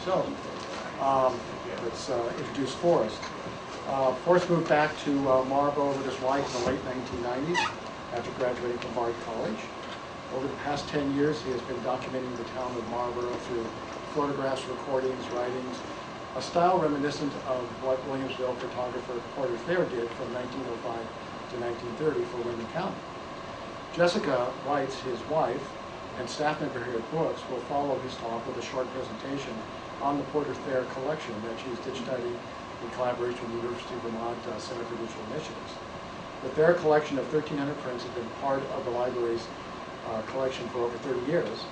So, let's introduce Forrest. Forrest moved back to Marlborough with his wife in the late 1990s after graduating from Bard College. Over the past 10 years, he has been documenting the town of Marlborough through photographs, recordings, writings, a style reminiscent of what Williamsville photographer Porter Thayer did from 1905 to 1930 for Windham County. Jessica Wrights, his wife, and staff member here at Brooks will follow his talk with a short presentation on the Porter Thayer collection that she's digitizing in collaboration with the University of Vermont Center for Digital Initiatives. The Thayer collection of 1,300 prints has been part of the library's collection for over 30 years.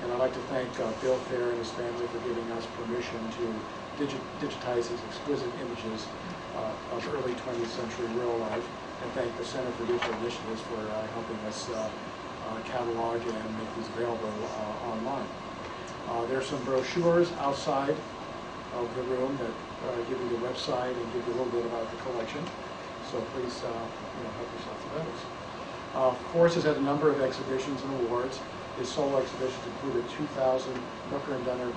And I'd like to thank Bill Thayer and his family for giving us permission to digitize these exquisite images of early 20th century real life, and thank the Center for Digital Initiatives for helping us catalog and make these available online. There are some brochures outside of the room that give you the website and give you a little bit about the collection. So please help yourself to those. Forrest has had a number of exhibitions and awards. His solo exhibitions included 2000 Hooker and Dunham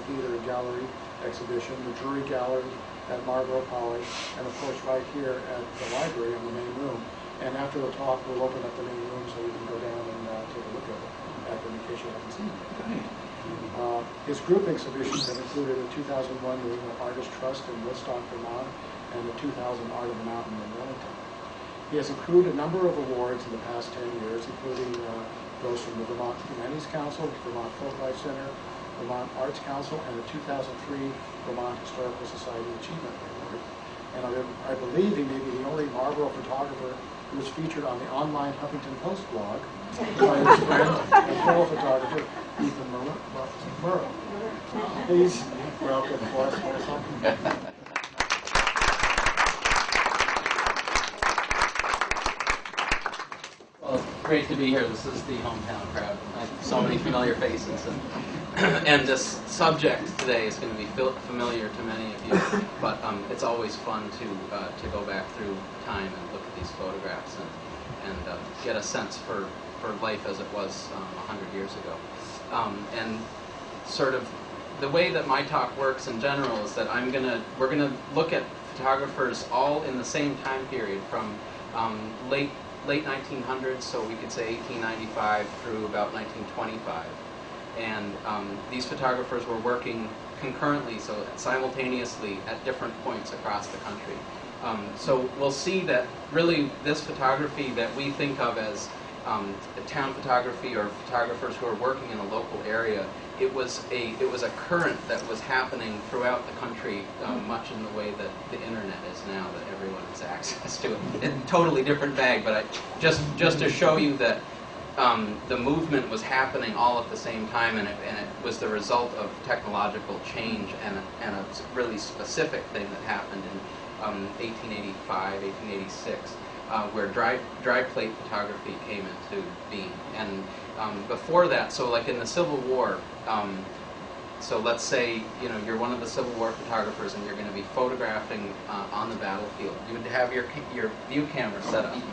Theater and Gallery exhibition, the Drury Gallery at Marlborough College, and of course right here at the library in the main room. And after the talk, we'll open up the main room so you can go down and take a look at them in case you haven't seen them. His group exhibitions have included the 2001 New England Artists Trust in Woodstock, Vermont, and the 2000 Art of the Mountain in Wellington. He has accrued a number of awards in the past 10 years, including those from the Vermont Humanities Council, Vermont Folklife Center, Vermont Arts Council, and the 2003 Vermont Historical Society Achievement Award. And I believe he may be the only Marlborough photographer who was featured on the online Huffington Post blog by his friend and fellow photographer, Ethan Murrow. Please welcome Forrest Holzapfel. Well, great to be here. This is the hometown crowd. I have so many familiar faces, and this subject today is going to be familiar to many of you. But it's always fun to go back through time and look at these photographs and get a sense for life as it was 100 years ago. And sort of the way that my talk works in general is that we're gonna look at photographers all in the same time period from late 1900s, so we could say 1895 through about 1925. And these photographers were working concurrently, so simultaneously at different points across the country. So we'll see that really this photography that we think of as town photography or photographers who are working in a local area, it was a current that was happening throughout the country, much in the way that the internet is now, that everyone has access to it. It's a totally different bag, but just to show you that the movement was happening all at the same time, and it was the result of technological change and a really specific thing that happened in 1885, 1886. Where dry plate photography came into being. And before that, so like in the Civil War, so let's say you're one of the Civil War photographers and you're going to be photographing on the battlefield. You would have your view camera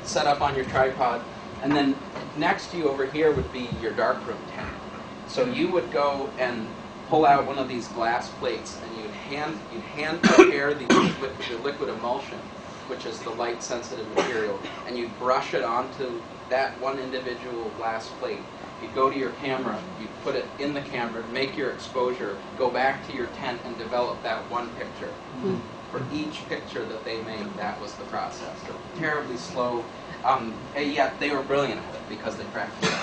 set up on your tripod, and then next to you over here would be your darkroom tent. So you would go and pull out one of these glass plates, and you'd hand prepare the liquid emulsion, which is the light-sensitive material, and you'd brush it onto that one individual glass plate. You'd go to your camera, you'd put it in the camera, make your exposure, go back to your tent, and develop that one picture. Mm-hmm. For each picture that they made, that was the process. So terribly slow, and yet they were brilliant at it because they practiced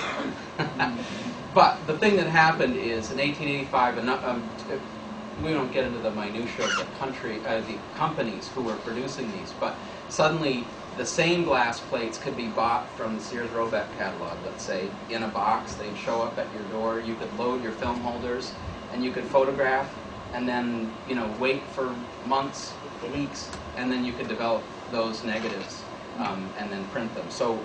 it. But the thing that happened is, in 1885, we don't get into the minutiae of the companies who were producing these, but suddenly the same glass plates could be bought from the Sears Roebuck catalog, let's say, in a box. They'd show up at your door. You could load your film holders, and you could photograph, and then wait for months, weeks, and then you could develop those negatives and then print them. So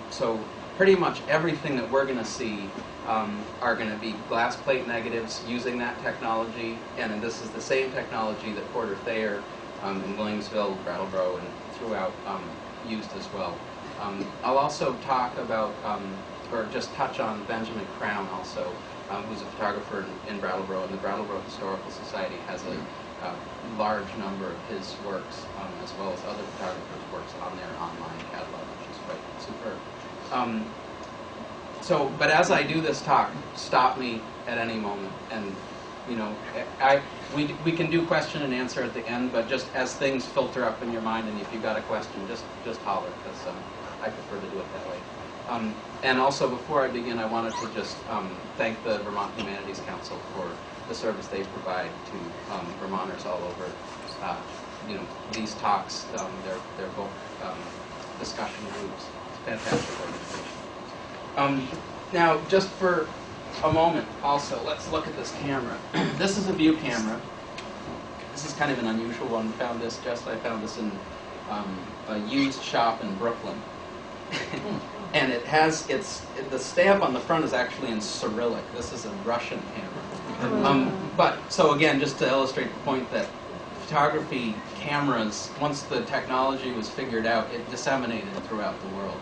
pretty much everything that we're going to see are going to be glass plate negatives using that technology, and this is the same technology that Porter Thayer in Williamsville, Brattleboro, and throughout used as well. I'll also talk about, or just touch on Benjamin Crown also. who's a photographer in Brattleboro, and the Brattleboro Historical Society has a large number of his works, as well as other photographers' works on their online catalog, which is quite superb. But as I do this talk, stop me at any moment, and we can do question and answer at the end, but just as things filter up in your mind, and if you've got a question, just holler, because I prefer to do it that way. And also, before I begin, I wanted to just thank the Vermont Humanities Council for the service they provide to Vermonters all over. These talks, their book discussion groups. It's a fantastic organization. Now, just for a moment, also, let's look at this camera. This is a view camera. This is kind of an unusual one. I found this in a used shop in Brooklyn. And it has the stamp on the front is actually in Cyrillic. This is a Russian camera. But so again, just to illustrate the point that photography cameras, once the technology was figured out, it disseminated throughout the world.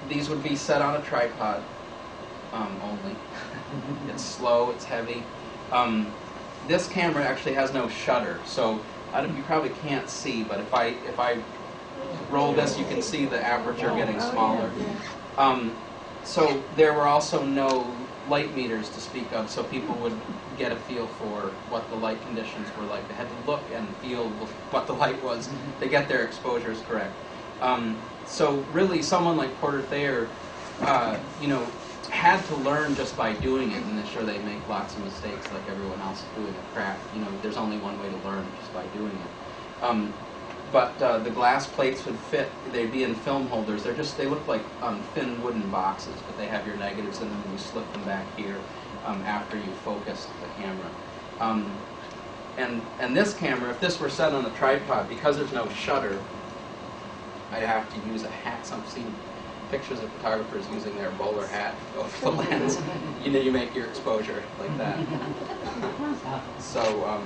These would be set on a tripod only. It's slow, it's heavy. This camera actually has no shutter, so you probably can't see, but if I roll this, you can see the aperture getting smaller. So there were also no light meters to speak of, so people would get a feel for what the light conditions were like. They had to look and feel what the light was to get their exposures correct. So really, someone like Porter Thayer, had to learn just by doing it, and sure they make lots of mistakes like everyone else doing a craft. There's only one way to learn, just by doing it. But the glass plates would fit. They'd be in film holders. They look like thin wooden boxes, but they have your negatives in them, and you slip them back here after you focus the camera. And this camera, if this were set on a tripod, because there's no shutter, I'd have to use a hat. I've seen pictures of photographers using their bowler hat over the lens. You make your exposure like that. So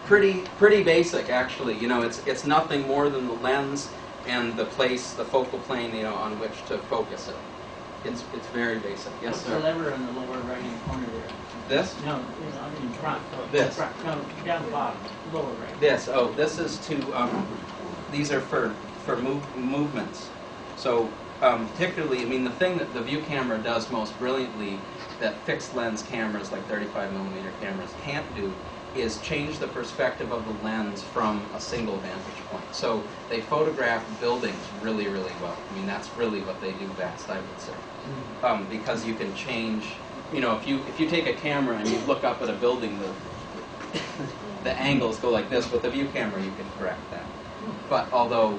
pretty basic, actually. It's nothing more than the lens and the focal plane, on which to focus it. It's very basic. Yes, sir. The lever in the lower right-hand corner there. This? No, I mean front. This? Front. No, down the bottom, lower right. This. Oh, this is to. These are for movements. So particularly, the thing that the view camera does most brilliantly that fixed lens cameras like 35mm cameras can't do is change the perspective of the lens from a single vantage point. So they photograph buildings really, really well. That's really what they do best, I would say. Because you can change, if you take a camera and you look up at a building, the angles go like this. With the view camera, you can correct that. But although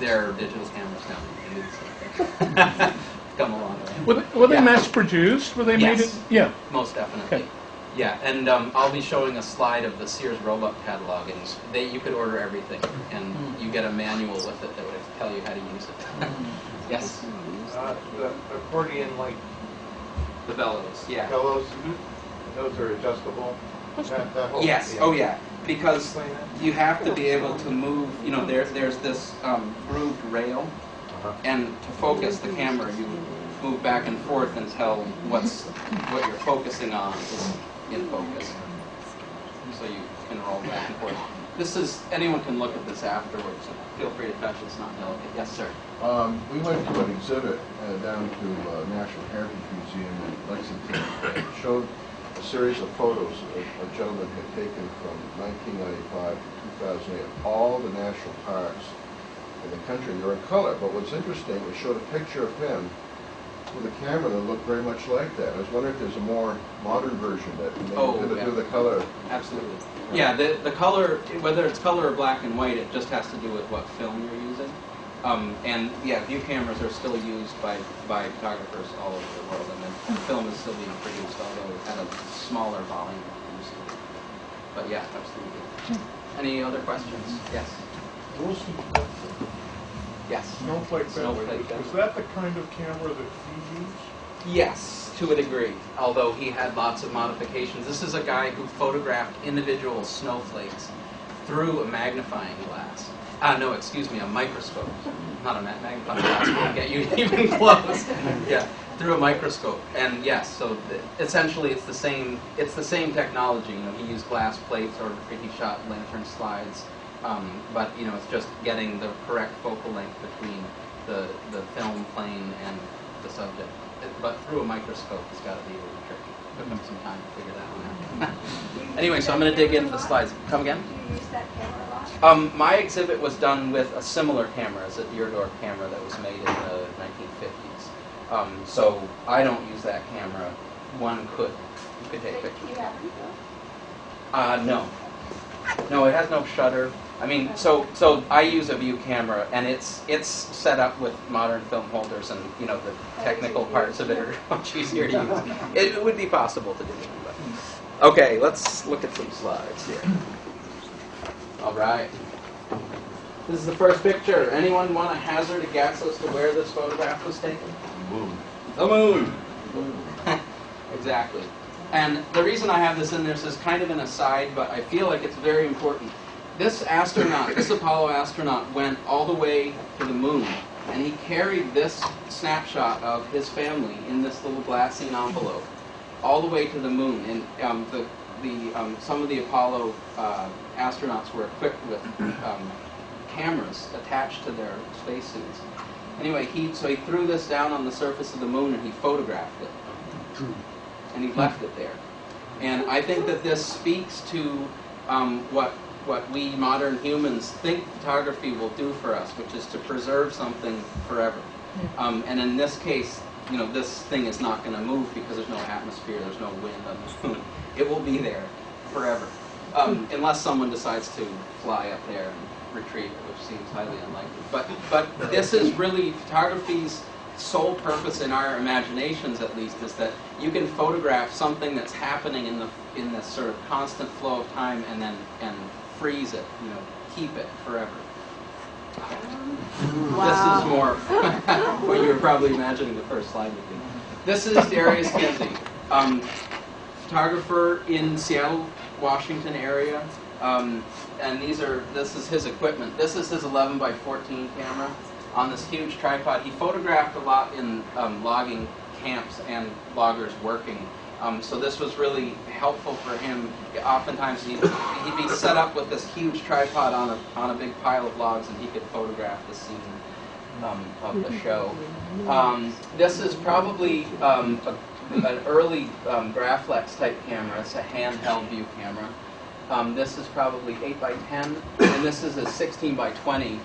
there are digital cameras now, you can do the same thing. Come along. Were they mass-produced? Were they made? Yes. Yeah. Most definitely. Okay. Yeah, and I'll be showing a slide of the Sears Roebuck catalog, and you could order everything, and you get a manual with it that would tell you how to use it. Yes? The accordion, like The bellows, yeah. bellows, those are adjustable? That whole- Yes, yeah. oh yeah, because Explain that. you have to be able to move, there's this grooved rail, Uh-huh. and to focus the camera, you move back and forth until what you're focusing on is in focus. So you can roll back and forth. Anyone can look at this afterwards, so feel free to touch it, it's not delicate. Yes, sir. We went to an exhibit down to National Heritage Museum in Lexington. It showed a series of photos a gentleman had taken from 1995 to 2008 of all the national parks in the country. They're in color, but what's interesting, it showed a picture of him with a camera that looked very much like that. I was wondering if there's a more modern version that maybe do the color. Absolutely. Yeah, the color, whether it's color or black and white, it just has to do with what film you're using. And yeah, view cameras are still used by photographers all over the world, and film is still being produced, although at a smaller volume than it used to be. But yeah, absolutely. Any other questions? Yes. Wilson, Yes. Snowflake Snowflake Valley. Was that the kind of camera that he used? Yes, to a degree, although he had lots of modifications. This is a guy who photographed individual snowflakes through a magnifying glass. No, excuse me, a microscope. Not a magnifying glass, will get you even close. Yeah, through a microscope. And yes, so essentially it's the same technology. You know, he used glass plates, or he shot lantern slides, but you know, it's just getting the correct focal length between the film plane and the subject. But through a microscope, it's got to be a little tricky. Took him some time to figure that one out. Anyway, so I'm going to dig into the slides. Come again? Do you use that camera a lot? My exhibit was done with a similar camera, as a Deerdorf camera that was made in the 1950s. So I don't use that camera. One could. You could take Do pictures. you have any? No. No, it has no shutter. I mean, so I use a view camera, and it's set up with modern film holders, and you know the technical parts of it are much easier to use. It would be possible to do it. But. Okay, let's look at some slides here. All right. This is the first picture. Anyone want to hazard a guess as to where this photograph was taken? Moon. The moon. Exactly. And the reason I have this in there is kind of an aside, but I feel like it's very important. This astronaut, this Apollo astronaut, went all the way to the moon, and he carried this snapshot of his family in this little glassine envelope all the way to the moon. And some of the Apollo astronauts were equipped with cameras attached to their spacesuits. Anyway, so he threw this down on the surface of the moon and he photographed it. And he left it there. And I think that this speaks to what we modern humans think photography will do for us, which is to preserve something forever. And in this case, you know, this thing is not going to move because there's no atmosphere, there's no wind on the moon. It will be there forever, unless someone decides to fly up there and retrieve it, which seems highly unlikely. But this is really photography's sole purpose in our imaginations, at least, is that you can photograph something that's happening in this sort of constant flow of time, and freeze it, you know, keep it forever. Wow. This is more what you were probably imagining the first slide would be. This is Darius Kinsey, photographer in Seattle, Washington area, and this is his equipment. This is his 11 by 14 camera on this huge tripod. He photographed a lot in logging camps and loggers working. So this was really helpful for him. Oftentimes he'd be set up with this huge tripod on a big pile of logs, and he could photograph the scene of the show. This is probably an early Graflex type camera. It's a handheld view camera. This is probably 8 by 10, and this is a 16 by 20,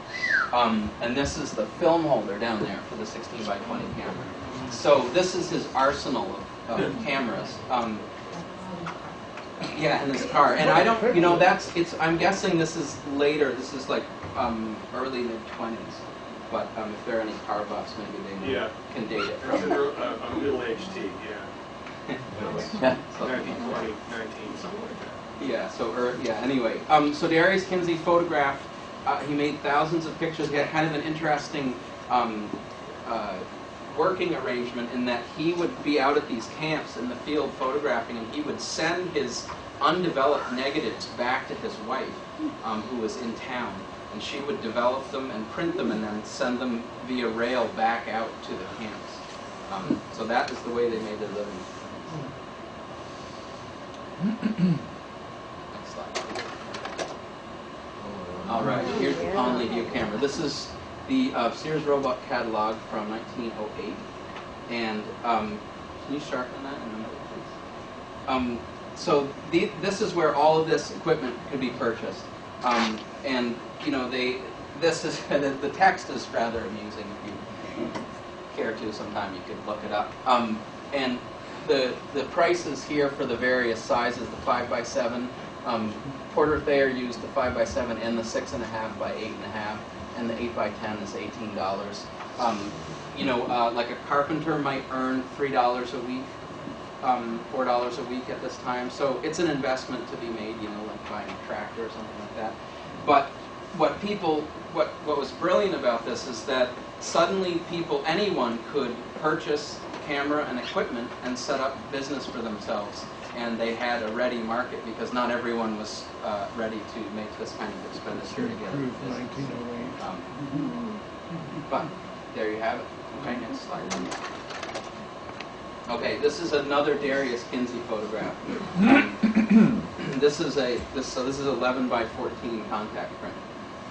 and this is the film holder down there for the 16 by 20 camera. So this is his arsenal of cameras. Yeah, in his car. And I don't, you know, I'm guessing this is later. This is like early mid-20s. But if there are any car buffs, maybe they can date it from. It's a middle-aged tea, Yeah. So, 1920, 19, something like that. yeah. So anyway, so Darius Kinsey photographed. He made thousands of pictures. He had kind of an interesting working arrangement in that he would be out at these camps in the field photographing, and he would send his undeveloped negatives back to his wife, who was in town, and she would develop them and print them and then send them via rail back out to the camps. So that is the way they made their living. Next slide. All right, here's the Conley view camera. This is the Sears Roebuck catalog from 1908. And can you sharpen that in the middle, please? So this is where all of this equipment could be purchased. And you know, the text is rather amusing. If you care to, sometime you could look it up. And the prices here for the various sizes, the 5 by 7. Porter Thayer used the 5 by 7 and the 6.5 by 8.5. And the 8 by 10 is $18. You know, like a carpenter might earn $3 a week, $4 a week at this time. So it's an investment to be made, you know, like buying a tractor or something like that. But what was brilliant about this is that suddenly anyone could purchase camera and equipment and set up business for themselves. and they had a ready market because not everyone was ready to make this kind of expenditure to get into business. But there you have it. Okay, next slide. Okay, this is another Darius Kinsey photograph. This is 11 by 14 contact print.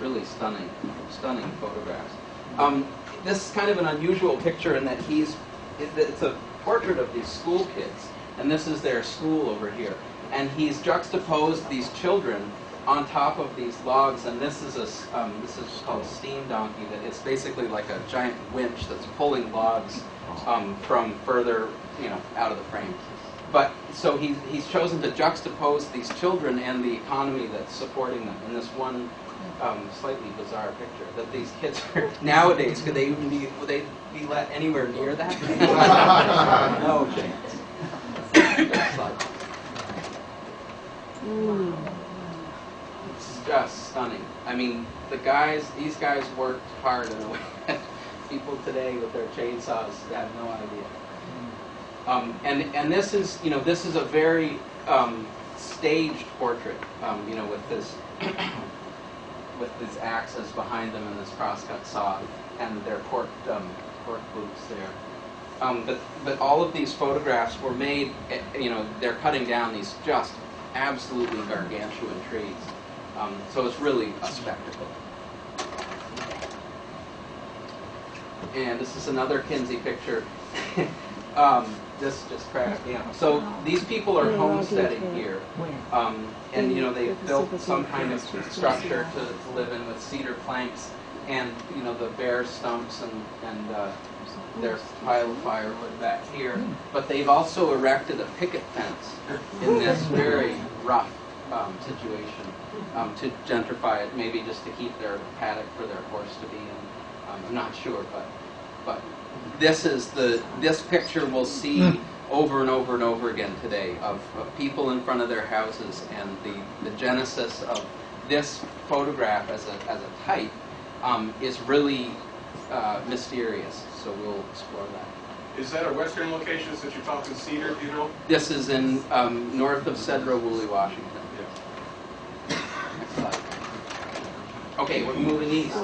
Really stunning photographs. This is kind of an unusual picture in that it's a portrait of these school kids, and this is their school over here. And he's juxtaposed these children on top of these logs, and this is called a steam donkey. That it's basically like a giant winch that's pulling logs from further, out of the frame. But so he's chosen to juxtapose these children and the economy that's supporting them in this one slightly bizarre picture. That these kids are nowadays, would they be let anywhere near that? No chance. Next slide. It's just stunning. I mean, these guys worked hard in a way that people today with their chainsaws have no idea. And this is a very staged portrait, with this with these axes behind them and this crosscut saw and their cork boots there. But all of these photographs were made, they're cutting down these just absolutely gargantuan trees. So it's really a spectacle. And this is another Kinsey picture. This just cracks me up. So these people are homesteading here, and they built some kind of structure to live in with cedar planks, and the bare stumps and their pile of firewood back here. But they've also erected a picket fence in this very rough situation to gentrify it, maybe just to keep their paddock for their horse to be in. I'm not sure, but this picture we'll see over and over and over again today of people in front of their houses, and the genesis of this photograph as a type is really mysterious. So we'll explore that. Is that a western location since you're talking cedar, do you know? This is in north of Sedro-Woolley, Washington. Next slide. Okay, we're moving east.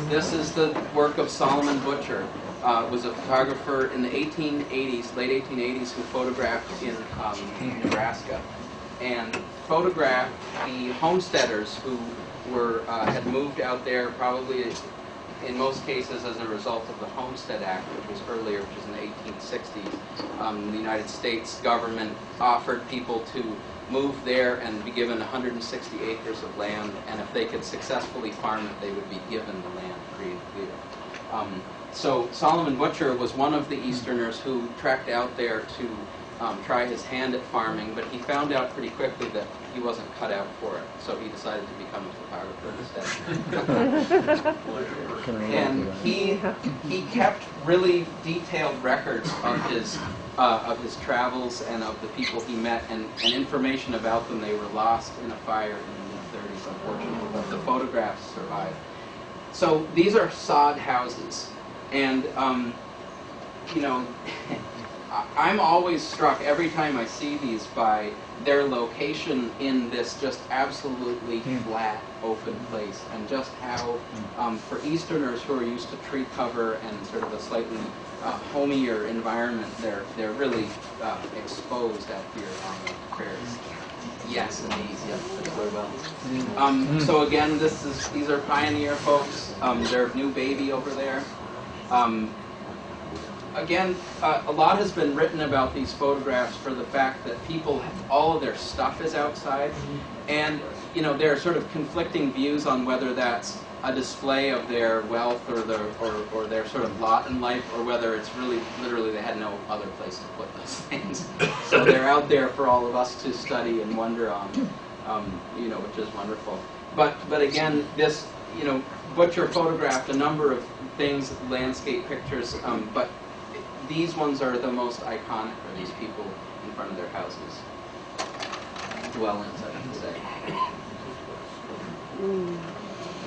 This is the work of Solomon Butcher. Was a photographer in the 1880s, late 1880s, who photographed in Nebraska, and photographed the homesteaders who had moved out there, probably in most cases as a result of the Homestead Act, which was earlier, which was in the 1860s. The United States government offered people to move there and be given 160 acres of land, and if they could successfully farm it, they would be given the land free and clear. So Solomon Butcher was one of the Easterners who trekked out there to try his hand at farming, but he found out pretty quickly that he wasn't cut out for it, so he decided to become a photographer instead. And he kept really detailed records of his travels and of the people he met, and information about them. They were lost in a fire in the mid-30s, unfortunately, but the photographs survived. So these are sod houses. And, I'm always struck every time I see these by their location in this just absolutely flat, open place, and just how, for Easterners who are used to tree cover and sort of a slightly homier environment, they're really exposed out here on the prairies. Yes, indeed. Yep, that's very well. So again, these are pioneer folks. Their new baby over there. Again, a lot has been written about these photographs for the fact that all of their stuff is outside, and there are sort of conflicting views on whether that's a display of their wealth or their sort of lot in life, or whether it's really literally they had no other place to put those things. So they're out there for all of us to study and wonder on, which is wonderful. But again, this Butcher photographed a number of things, landscape pictures, but these ones are the most iconic for these people in front of their houses. Dwellings, I should say.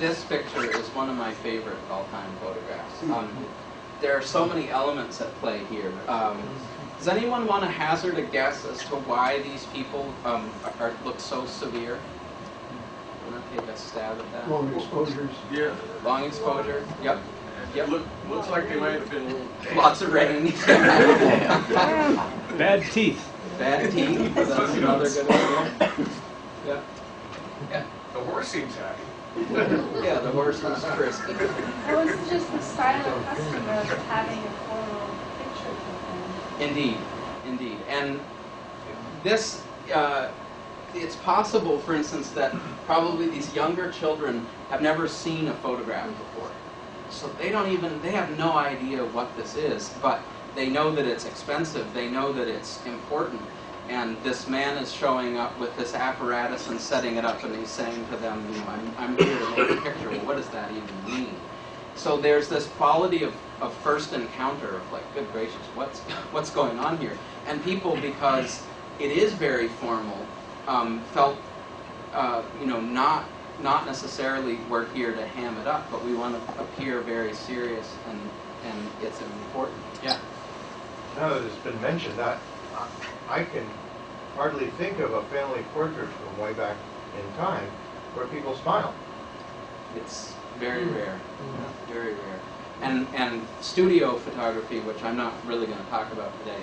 This picture is one of my favorite all-time photographs. There are so many elements at play here. Does anyone want to hazard a guess as to why these people look so severe? Want to take a stab at that? Long exposures. Yeah. Long exposure. Yep. Yep. Looks like they might have been. Lots of rain. Bad teeth. Bad teeth. That's another good one. Yeah. Yeah. The horse seems happy. Yeah, the horse is frisky. Or was it just the style of customer of having a formal picture of them? Indeed, indeed. And this, it's possible, for instance, that probably these younger children have never seen a photograph before. So they have no idea what this is, but they know that it's expensive, they know that it's important. And this man is showing up with this apparatus and setting it up, and he's saying to them, you know, I'm here to make a picture. Well, what does that even mean? So there's this quality of first encounter of like, good gracious, what's going on here? And people, because it is very formal, felt, you know, not necessarily we're here to ham it up, but we want to appear very serious, and it's important. Yeah. Now that it's been mentioned, I can hardly think of a family portrait from way back in time where people smile. It's very rare, very rare. And studio photography, which I'm not really going to talk about today,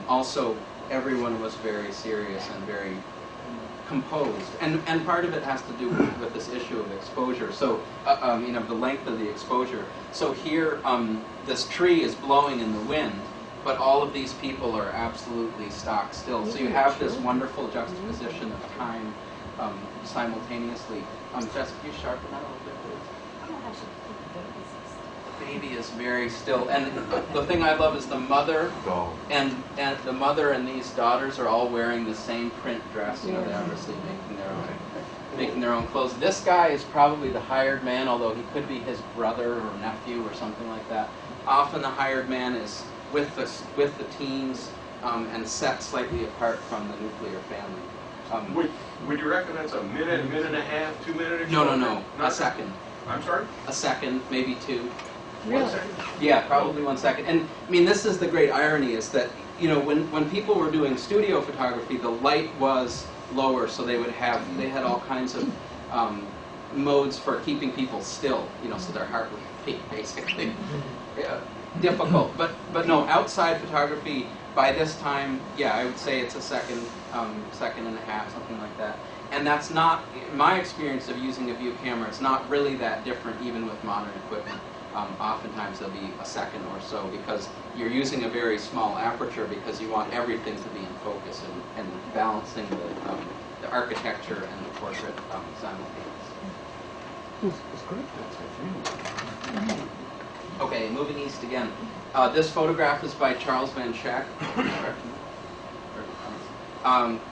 also everyone was very serious and very composed. And part of it has to do with this issue of exposure. So, you know, the length of the exposure. So here, this tree is blowing in the wind, but all of these people are absolutely stock still. So you have this wonderful juxtaposition of time simultaneously. Jessica, can you sharpen that a little bit, please? The baby is very still. And the thing I love is the mother and the mother and these daughters are all wearing the same print dress. You know, they're obviously making their own clothes. This guy is probably the hired man, although he could be his brother or nephew or something like that. Often the hired man is with the teens and set slightly apart from the nuclear family. Would you reckon that's a minute and a half, 2 minutes? No. A second. I'm sorry? A second, maybe two. 1 second. Yeah, probably 1 second. And I mean, this is the great irony, is that, you know, when people were doing studio photography, the light was lower, so they had all kinds of modes for keeping people still, you know, so their heart would beat, basically. Yeah. Difficult, but no, outside photography, by this time, yeah, I would say it's a second and a half, something like that. And that's not, in my experience of using a view camera, it's not really that different even with modern equipment. Oftentimes there'll be a second or so, because you're using a very small aperture because you want everything to be in focus and balancing the architecture and the portrait simultaneously. Okay, moving east again. This photograph is by Charles Van Schack.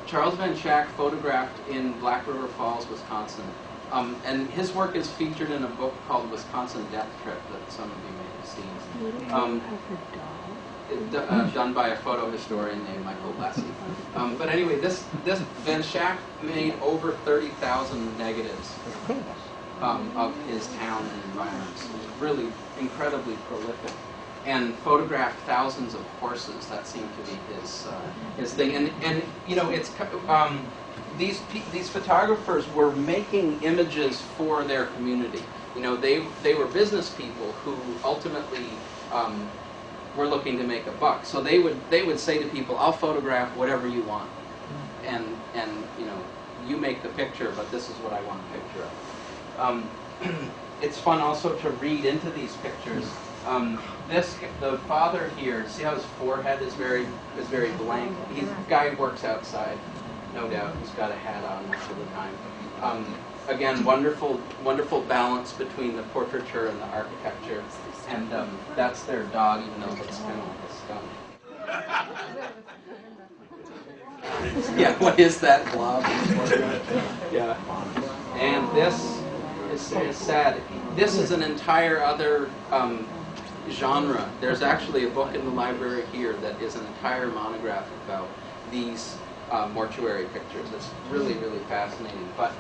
Charles Van Schack photographed in Black River Falls, Wisconsin. And his work is featured in a book called Wisconsin Death Trip that some of you may have seen. Done by a photo historian named Michael Lessie. But anyway, this Van Schack made over 30,000 negatives of his town and environments. He was really incredibly prolific, and photographed thousands of horses. That seemed to be his thing. And you know, it's these photographers were making images for their community. You know, they were business people who ultimately were looking to make a buck. So they would say to people, "I'll photograph whatever you want, and you know, you make the picture, but this is what I want a picture of." It's fun also to read into these pictures. The father here, see how his forehead is very blank? The guy works outside, no doubt. He's got a hat on most of the time. Again, wonderful balance between the portraiture and the architecture. And that's their dog, even though it's kind of like a skunk. Yeah, what is that blob? Yeah. And this is sad. This is an entire other genre. There's actually a book in the library here that is an entire monograph about these mortuary pictures. It's really fascinating. But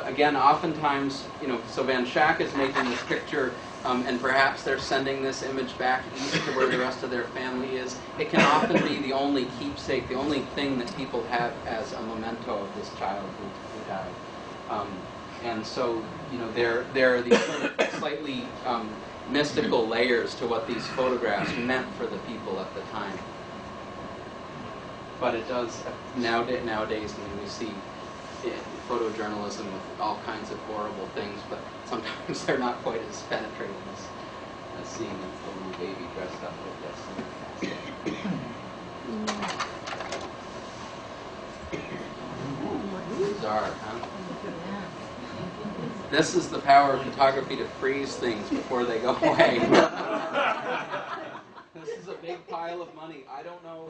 again, oftentimes, you know, so Van Schack is making this picture and perhaps they're sending this image back east to where the rest of their family is. It can often be the only keepsake, the only thing that people have as a memento of this child who died. And so, you know, there are these sort of slightly mystical layers to what these photographs meant for the people at the time. But it does, nowadays, I mean, we see photojournalism with all kinds of horrible things, but sometimes they're not quite as penetrating as seeing the little baby dressed up with this. Bizarre, huh? This is the power of photography to freeze things before they go away. This is a big pile of money. I don't know.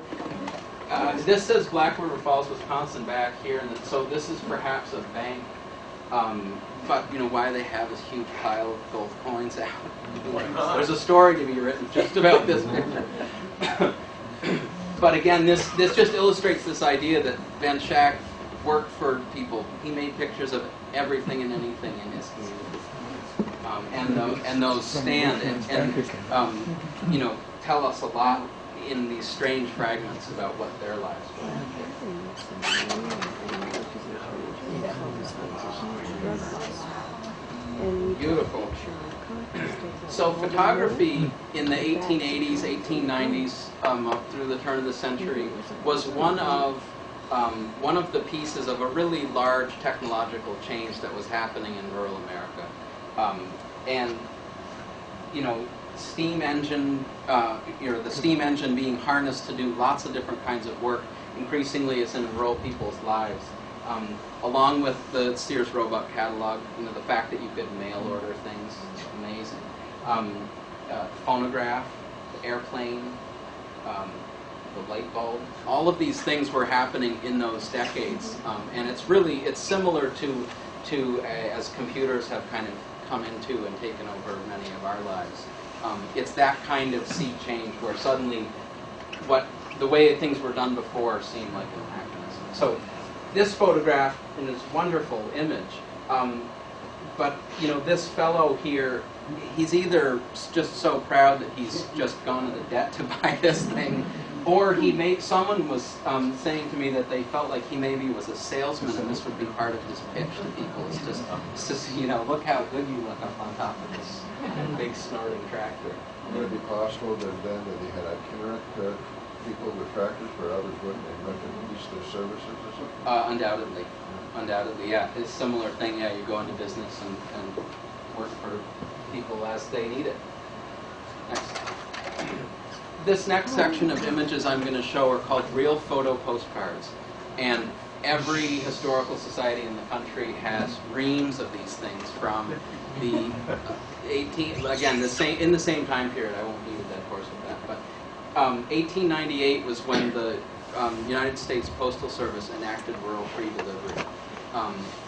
This says Black River Falls, Wisconsin back here, and so this is perhaps a bank. But you know why they have this huge pile of gold coins out? There's a story to be written just about this picture. But again, this just illustrates this idea that Van Schack worked for people. He made pictures of everything and anything in his community, and those stand and you know, tell us a lot in these strange fragments about what their lives were. Beautiful. So photography in the 1880s, 1890s, up through the turn of the century, was one of the pieces of a really large technological change that was happening in rural America. And, you know, steam engine, the steam engine being harnessed to do lots of different kinds of work, increasingly is in rural people's lives. Along with the Sears Roebuck catalog, you know, the fact that you could mail order things is amazing. Phonograph, the airplane, the light bulb, all of these things were happening in those decades, and it's similar to as computers have kind of come into and taken over many of our lives. It's that kind of sea change where suddenly the way things were done before seemed like an anachronism. So this photograph in this wonderful image, but you know, this fellow here, he's either just so proud that he's just gone into debt to buy this thing, or someone was saying to me that they felt like he maybe was a salesman and this would be part of his pitch to people. It's just you know, look how good you look up on top of this big snorting tractor. Would it be possible that he had itinerant people with tractors where others wouldn't, and rented lease their services or something? Undoubtedly. Undoubtedly, yeah. It's a similar thing, yeah, you go into business and work for people as they need it. Next. This next section of images I'm going to show are called real photo postcards. And every historical society in the country has reams of these things from the in the same time period. I won't do that course with that, but 1898 was when the United States Postal Service enacted rural free delivery.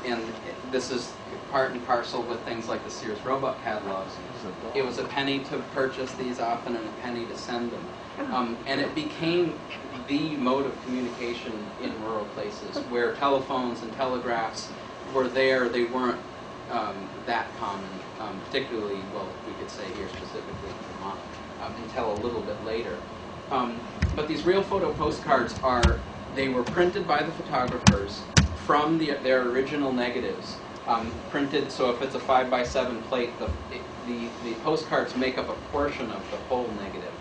And this is part and parcel with things like the Sears Roebuck catalogs. It was a penny to purchase these often and a penny to send them. And it became the mode of communication in rural places where telephones and telegraphs were there. They weren't that common, particularly, well, we could say here specifically in Vermont, until a little bit later. But these real photo postcards they were printed by the photographers from their original negatives, printed, so if it's a 5x7 plate, the postcards make up a portion of the whole negative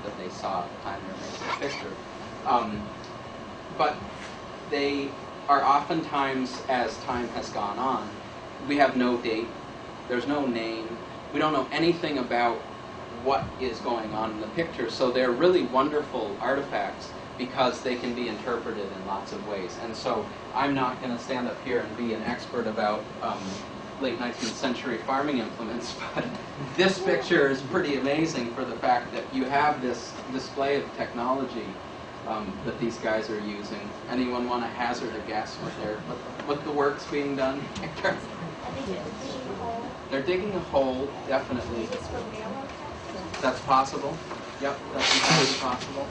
that they saw at the time they were making the picture. But they are oftentimes, as time has gone on, we have no date, there's no name, we don't know anything about what is going on in the picture, so they're really wonderful artifacts because they can be interpreted in lots of ways. And so I'm not going to stand up here and be an expert about late 19th century farming implements, but this picture is pretty amazing for the fact that you have this display of technology that these guys are using. Anyone want to hazard a guess what the work's being done? They're digging a hole, definitely. That's possible. Yep, that's entirely possible.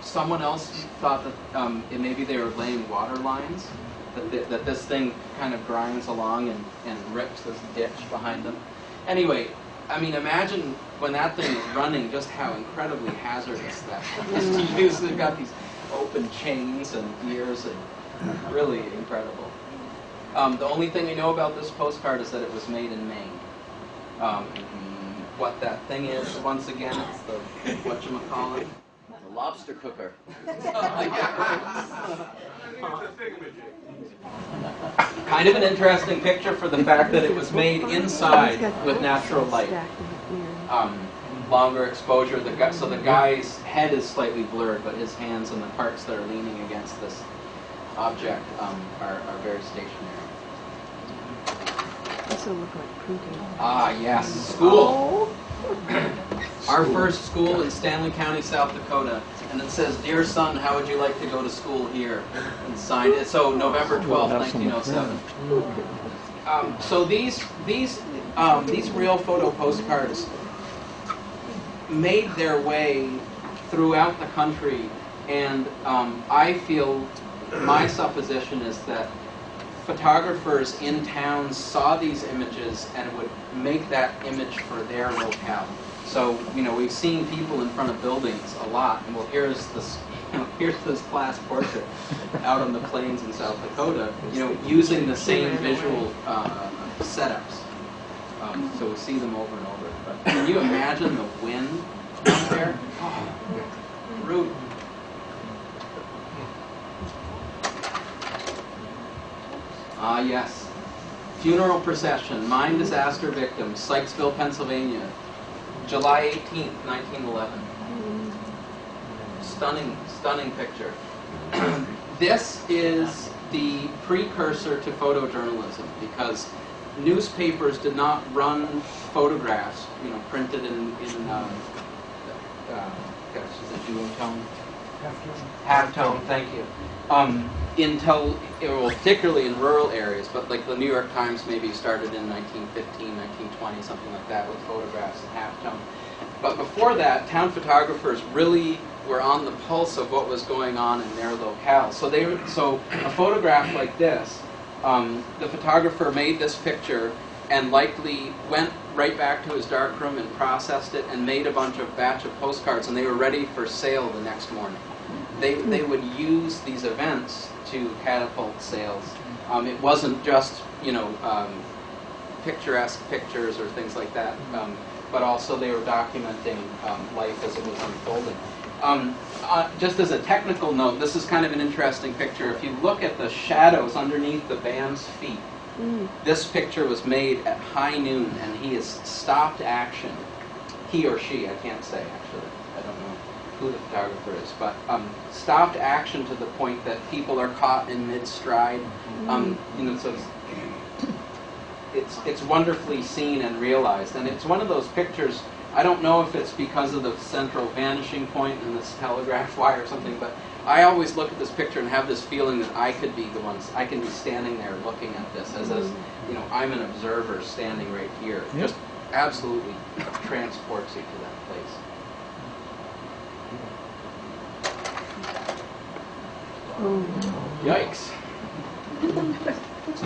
Someone else thought that maybe they were laying water lines, that this thing kind of grinds along and rips this ditch behind them. Anyway, I mean, imagine when that thing is running, just how incredibly hazardous that is to use. They've got these open chains and gears, and really incredible. The only thing I know about this postcard is that it was made in Maine. What that thing is, once again, it's the whatchamacallit, the lobster cooker. Kind of an interesting picture for the fact that it was made inside with natural light. Longer exposure, so the guy's head is slightly blurred, but his hands and the parts that are leaning against this object are very stationary. This will look like printing. Ah, yes, school. Our first school in Stanley County, South Dakota, and it says, "Dear son, how would you like to go to school here?" And signed it. So November 12th, 1907. So these real photo postcards made their way throughout the country, and I feel my supposition is that photographers in towns saw these images and would make that image for their locale. So, you know, we've seen people in front of buildings a lot, and well, here's this class portrait out on the plains in South Dakota, you know, using the same visual setups. So we see them over and over. But can you imagine the wind out there? Oh, brutal. Ah, yes. Funeral procession, mine disaster victims, Sykesville, Pennsylvania, July 18th, 1911. Stunning, stunning picture. This is the precursor to photojournalism because newspapers did not run photographs, you know, printed in is it duotone? Halftone, thank you. Until, well, particularly in rural areas, but like the New York Times maybe started in 1915, 1920, something like that, with photographs in halftone. But before that, town photographers really were on the pulse of what was going on in their locale. So a photograph like this, the photographer made this picture and likely went right back to his darkroom and processed it and made a batch of postcards, and they were ready for sale the next morning. They would use these events to catapult sales. It wasn't just, you know, picturesque pictures or things like that, but also they were documenting life as it was unfolding. Just as a technical note, this is kind of an interesting picture. If you look at the shadows underneath the band's feet, this picture was made at high noon, and he has stopped action. He or she, I can't say actually. I don't know who the photographer is, but stopped action to the point that people are caught in mid-stride. You know, so it's wonderfully seen and realized, and it's one of those pictures. I don't know if it's because of the central vanishing point in this telegraph wire or something, but I always look at this picture and have this feeling that I could be I can be standing there looking at this as you know, I'm an observer standing right here. It just absolutely transports you to that place. Yikes.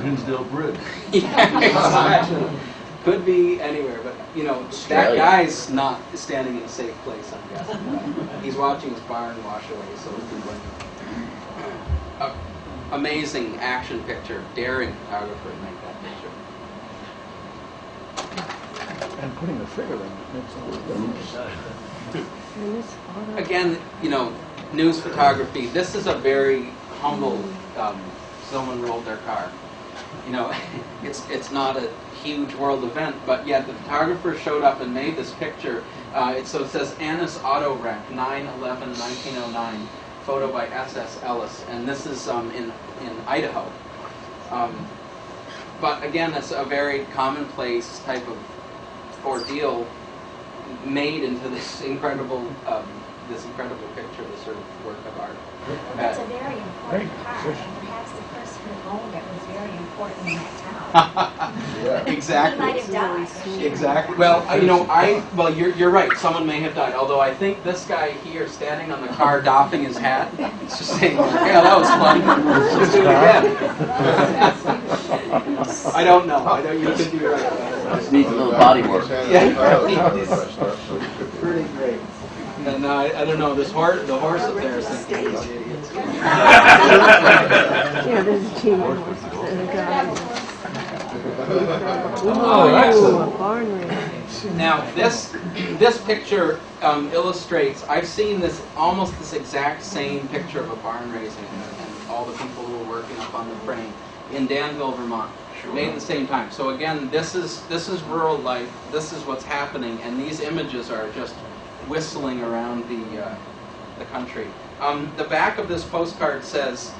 Hinsdale Bridge. Yeah, exactly. Could be anywhere, but you know, that guy's not standing in a safe place, I'm guessing. He's watching his barn wash away, so it's good. Amazing action picture, daring photographer to make that picture. And putting a figure in it makes all the difference. Again, you know, news photography, this is a very humble, someone rolled their car. You know, it's not a huge world event, but yet the photographer showed up and made this picture. So it says Annis Auto Wreck, 9/11/1909, photo by S.S. Ellis, and this is in Idaho. But again, it's a very commonplace type of ordeal made into this incredible picture, this sort of work of art. That's a very important part, and perhaps the person who owned it was very important in that town. Exactly. He might have died. Exactly. Well, you know, you're right. Someone may have died. Although I think this guy here, standing on the car, doffing his hat, is just saying, "Yeah, that was fun. Let's do it again." I don't know. You could be right. Just needs a little body work. Pretty great. And I don't know, the horse up there is thinking these idiots. Yeah, there's a team of horses and a guy. Oh, excellent. A barn race. Now, this picture illustrates, I've seen this, almost this exact same picture of a barn raising and all the people who were working up on the frame in Danville, Vermont, made at the same time. So again, this is rural life, this is what's happening, and these images are just whistling around the country. The back of this postcard says,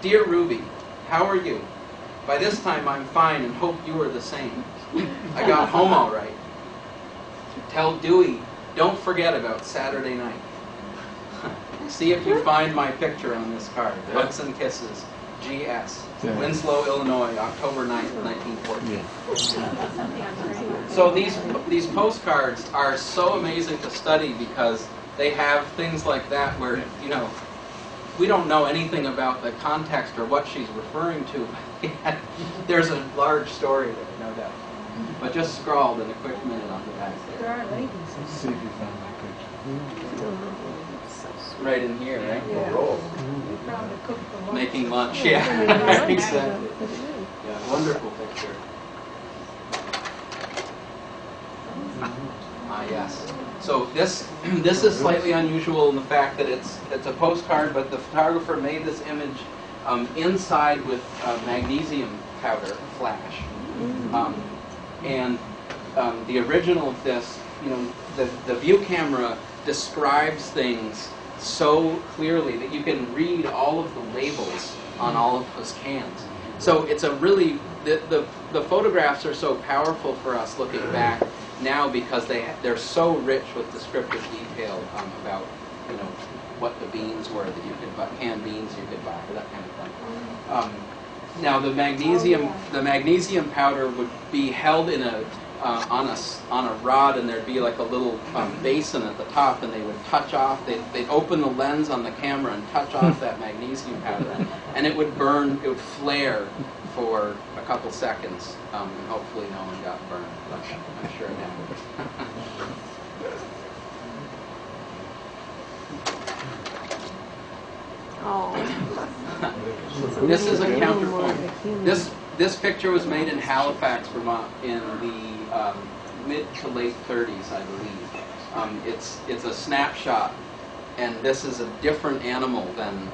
"Dear Ruby, how are you? By this time I'm fine and hope you are the same. I got home all right. Tell Dewey, don't forget about Saturday night. See if you find my picture on this card. Hugs and kisses. G.S. Winslow, Illinois, October 9th, 1914. So these postcards are so amazing to study because they have things like that where, you know, we don't know anything about the context or what she's referring to. There's a large story there, no doubt. But just scrawled in a quick minute on the back there. There are ladies. See if you found my picture. Right in here, right? Yeah. Roll. Making lunch, yeah. Exactly. Yeah, wonderful picture. Yes. So this is slightly unusual in the fact that it's a postcard, but the photographer made this image inside with magnesium powder flash. And the original of this, you know, the view camera describes things so clearly that you can read all of the labels on all of those cans. So it's a really, the photographs are so powerful for us looking back now because they're so rich with descriptive detail about, you know, what the beans were that you could buy, canned beans you could buy, that kind of thing. Now the magnesium powder would be held in on a rod, and there'd be like a little basin at the top, and they would touch off. They'd open the lens on the camera and touch off that magnesium powder, and it would burn. It would flare for a couple seconds, and hopefully no one got burned. But I'm sure it happened. Oh. This is a counterpoint. This picture was made in Halifax, Vermont, in the mid to late 30s, I believe. It's a snapshot, and this is a different animal than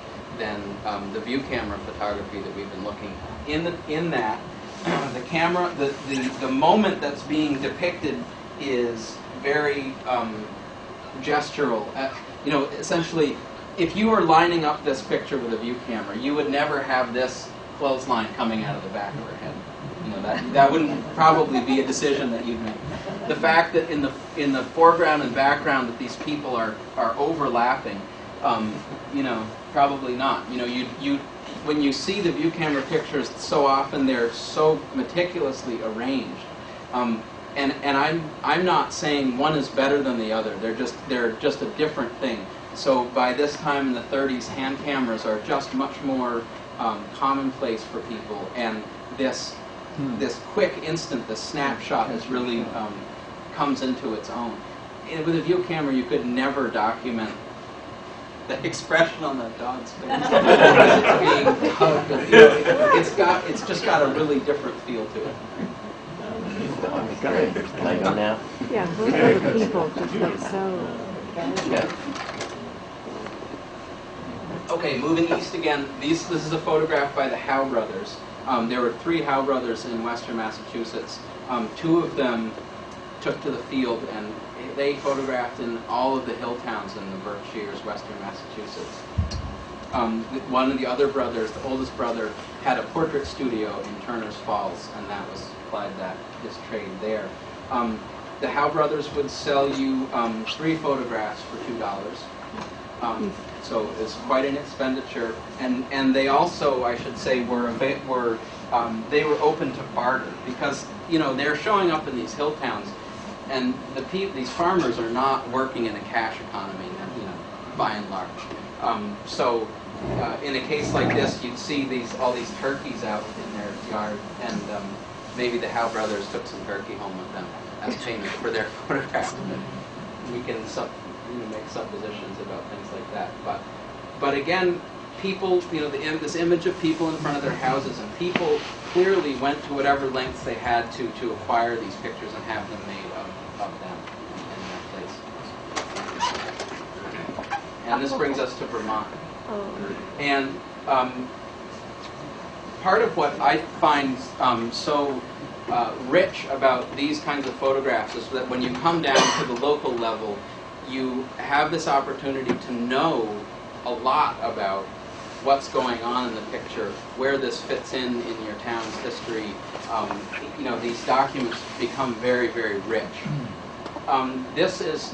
the view camera photography that we've been looking at. In that, the camera, the moment that's being depicted is very gestural. You know, essentially, if you were lining up this picture with a view camera, you would never have this clothesline coming out of the back of her head. You know, that wouldn't probably be a decision that you'd make. The fact that in the foreground and background that these people are overlapping, you know, probably not. You know, you when you see the view camera pictures, so often they're so meticulously arranged. And I'm not saying one is better than the other. They're just a different thing. So by this time in the 30s, hand cameras are just much more commonplace for people, and this quick instant, the snapshot, is really comes into its own. And with a view camera, you could never document the expression on that dog's face as it's being tugged. You know, it's just got a really different feel to it. Can I go now? Yeah, those other people just look so... Yeah. Okay, moving east again. This is a photograph by the Howe brothers. There were 3 Howe brothers in western Massachusetts. 2 of them took to the field, and they photographed in all of the hill towns in the Berkshires, western Massachusetts. One of the other brothers, the oldest brother, had a portrait studio in Turner's Falls, and that was applied his trade there. The Howe brothers would sell you 3 photographs for $2. So it's quite an expenditure, and they also, I should say, they were open to barter, because, you know, they're showing up in these hill towns, and these farmers are not working in a cash economy, you know, by and large. So in a case like this, you'd see all these turkeys out in their yard, and maybe the Howe brothers took some turkey home with them as payment for their photograph. We can make suppositions about things like that, but again, people, this image of people in front of their houses, and people clearly went to whatever lengths they had to acquire these pictures and have them made of them in their place. And this brings us to Vermont. And part of what I find so rich about these kinds of photographs is that when you come down to the local level, you have this opportunity to know a lot about what's going on in the picture, where this fits in your town's history. These documents become very, very rich. This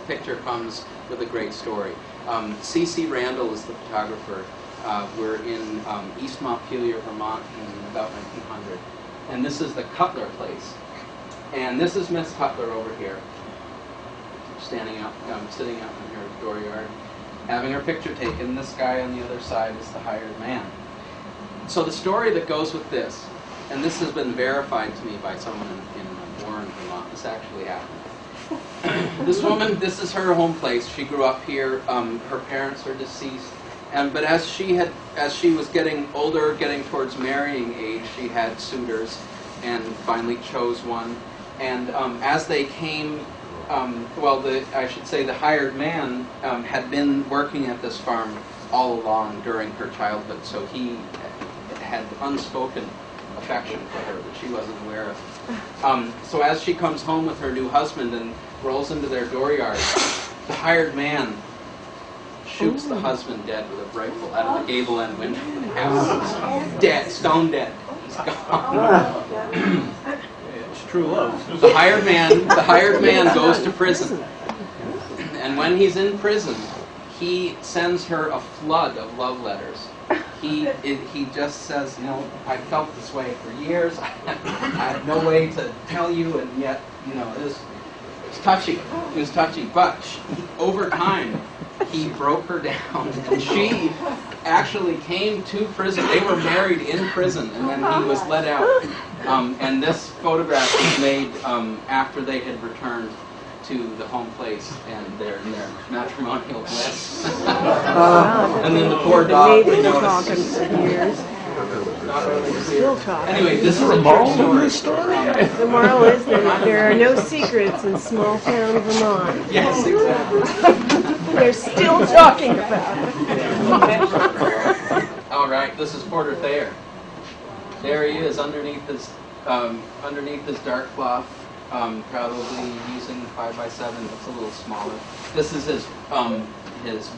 picture comes with a great story. C.C. Randall is the photographer. We're in East Montpelier, Vermont in about 1900. And this is the Cutler place. And this is Miss Cutler over here, sitting out in her dooryard, having her picture taken. This guy on the other side is the hired man. So the story that goes with this, and this has been verified to me by someone in Warren, Vermont. This actually happened. This woman, this is her home place. She grew up here. Her parents are deceased. But as she was getting older, getting towards marrying age, she had suitors, and finally chose one. And as they came, I should say the hired man had been working at this farm all along during her childhood, so he had unspoken affection for her that she wasn't aware of. So as she comes home with her new husband and rolls into their dooryard, the hired man shoots the husband dead with a rifle out of the gable end window of the house. Dead, stone dead. He's gone. It's true love. The hired man goes to prison, and when he's in prison, he sends her a flood of love letters. He just says, I felt this way for years. I had no way to tell you, and yet, it was touchy. It was touchy, but over time, he broke her down, and she actually came to prison. They were married in prison, and then he was let out. And this photograph was made after they had returned to the home place and their matrimonial bliss. And then the poor dog. They've been talking for years. Still talking. Anyway, this is a true story. The moral is that there are no secrets in small town Vermont. Yes, exactly. They're still talking about it. All right, this is Porter Thayer. There he is underneath his dark cloth, probably using 5x7. It's a little smaller. This is his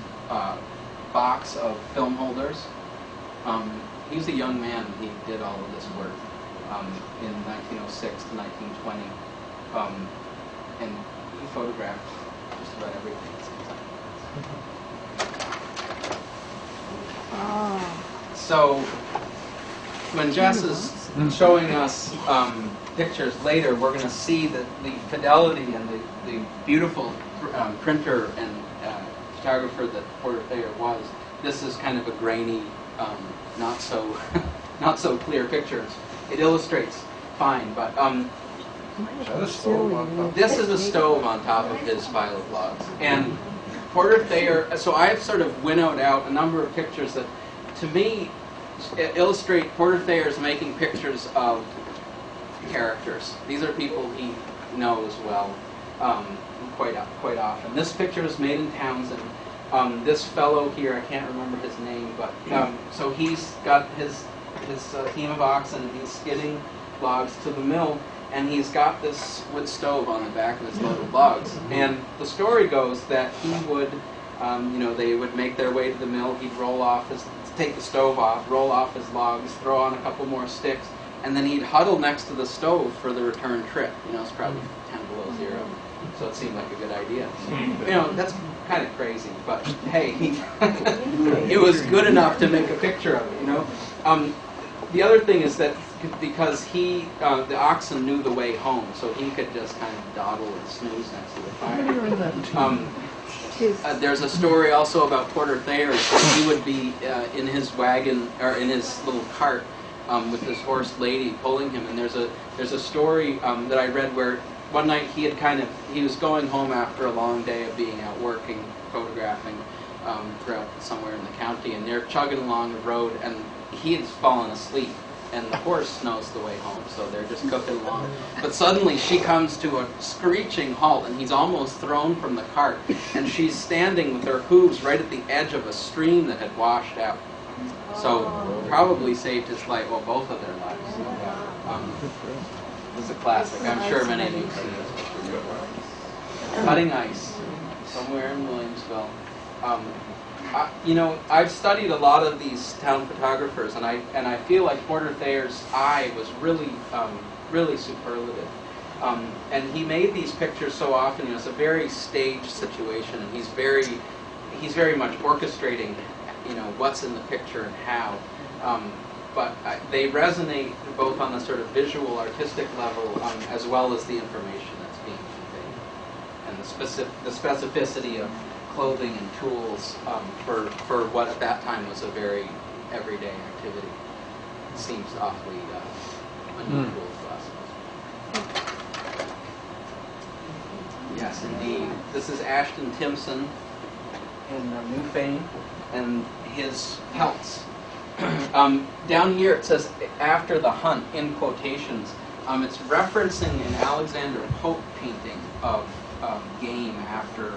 box of film holders. He was a young man when he did all of this work in 1906 to 1920, and he photographed just about everything. So when Jess is showing us pictures later, we're going to see the fidelity and the beautiful printer and photographer that Porter Thayer was. This is kind of a grainy, not so clear pictures. It illustrates fine, but Is that a stove on top? this is a stove on top of his pile of logs. And Porter Thayer, so I've sort of winnowed out a number of pictures that, to me, illustrate Porter Thayer's making pictures of characters. These are people he knows well, quite often. This picture is made in Townsend. This fellow here, I can't remember his name, but so he's got his team of oxen, and he's skidding logs to the mill, and he's got this wood stove on the back of his load of logs. And the story goes that he would, they would make their way to the mill. He'd take the stove off, roll off his logs, throw on a couple more sticks, and then he'd huddle next to the stove for the return trip. It's probably 10 below zero, so it seemed like a good idea. That's kind of crazy, but hey, it was good enough to make a picture of it. The other thing is that because the oxen knew the way home, so he could just kind of dawdle and snooze next to the fire. There's a story also about Porter Thayer's. He would be in his wagon or in his little cart with this horse lady pulling him. And there's a story that I read where one night he was going home after a long day of being out working, photographing throughout somewhere in the county, and they're chugging along the road, and he had fallen asleep. And the horse knows the way home, so they're just cooking along. But suddenly she comes to a screeching halt, and he's almost thrown from the cart. And she's standing with her hooves right at the edge of a stream that had washed out. So probably saved his life, well, both of their lives. This is a classic. I'm sure many of you have seen this. Cutting ice, somewhere in Williamsville. I've studied a lot of these town photographers, and I feel like Porter Thayer's eye was really superlative. And he made these pictures so often. It's a very staged situation, and he's very much orchestrating, what's in the picture and how. But they resonate both on the sort of visual, artistic level, as well as the information that's being conveyed, and the specificity of clothing and tools for what at that time was a very everyday activity. It seems awfully unusual to us. Yes, indeed. This is Ashton Timpson in Newfane and his pelts. Down here it says, after the hunt, in quotations. It's referencing an Alexander Pope painting of game after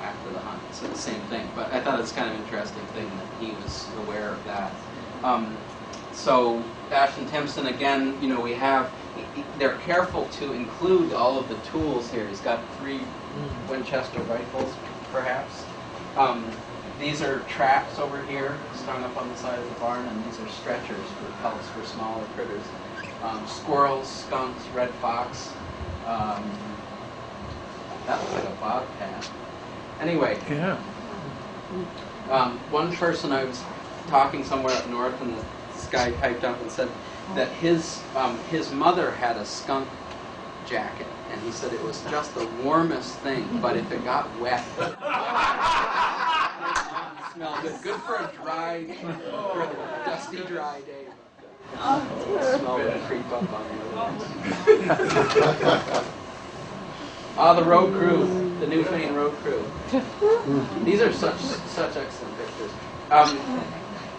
after the hunt. So the same thing. But I thought it's kind of an interesting thing that he was aware of that. So Ashton Timpson, again, we have, they're careful to include all of the tools here. He's got 3 Winchester rifles, perhaps. These are traps over here, strung up on the side of the barn, and these are stretchers for pelts for smaller critters. Squirrels, skunks, red fox. That looks like a bobcat. Anyway, Yeah. One person I was talking somewhere up north, and this guy piped up and said that his mother had a skunk jacket, and he said it was just the warmest thing, but if it got wet, it smelled good. Good for a dusty, dry day. But, the smell would creep up on you. The road crew, the Newfane road crew. These are such excellent pictures.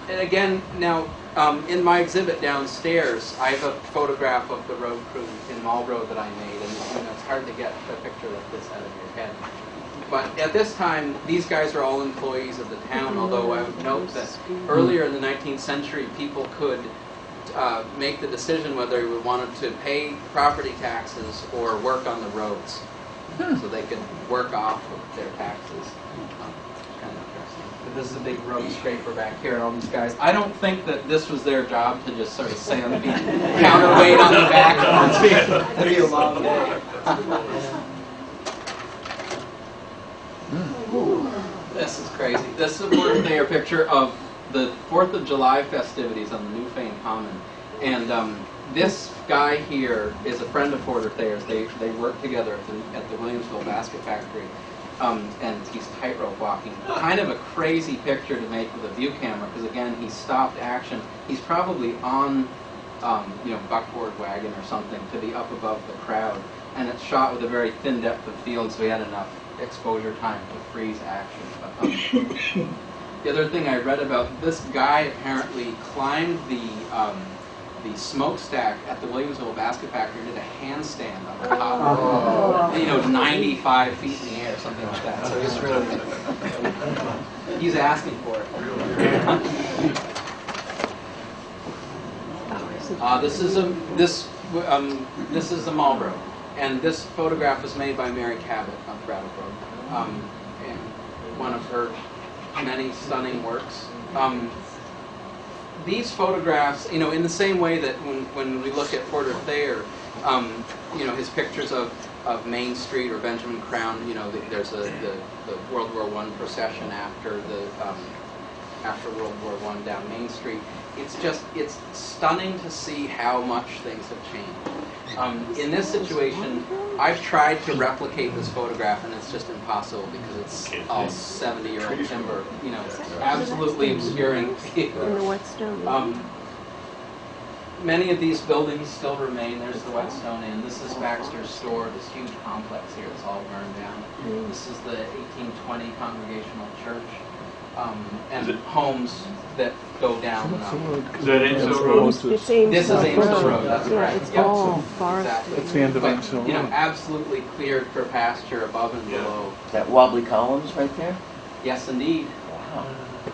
And again, now in my exhibit downstairs, I have a photograph of the road crew in Marlborough that I made, and it's hard to get a picture like this out of your head. But at this time, these guys are all employees of the town, although I would note that earlier in the 19th century, people could make the decision whether they wanted to pay property taxes or work on the roads. So they could work off of their taxes. Kind of interesting. But this is a big road scraper back here, and all these guys. I don't think that this was their job to just sort of sand the counterweight on the back. It'd be a long day. This is crazy. This is a Porter Thayer picture of the 4th of July festivities on the Newfane Common. And this guy here is a friend of Porter Thayer's. They work together at the Williamsville Basket Factory. And he's tightrope walking. Kind of a crazy picture to make with a view camera, because again, he stopped action. He's probably on, buckboard wagon or something to be up above the crowd. And it's shot with a very thin depth of field, so he had enough exposure time to freeze action. But, the other thing I read about, this guy apparently climbed the smokestack at the Williamsville Basket Factory and did a handstand on the top. 95 feet in the air, something like that. So he's really, he's asking for it. This is a Marlborough, and this photograph was made by Mary Cabot of Brattleboro, and one of her many stunning works. These photographs, in the same way that when we look at Porter Thayer, his pictures of Main Street or Benjamin Crown, there's the World War I procession after the after World War I down Main Street. It's stunning to see how much things have changed. In this situation, I've tried to replicate this photograph, and it's just impossible because it's all 70-year-old timber, you know, absolutely obscuring. In the Whetstone. Many of these buildings still remain. There's the Whetstone Inn. This is Baxter's store, this huge complex here. It's all burned down. This is the 1820 Congregational Church. And homes that go down. Is that Amesville Road? It's This is Amesville Road, that's Yeah, correct. it's Yeah. all forested. Exactly. That's the end of But, Amesville you know, Road. absolutely cleared for pasture above and Yeah. below. That wobbly columns right there? Yes, indeed. Wow.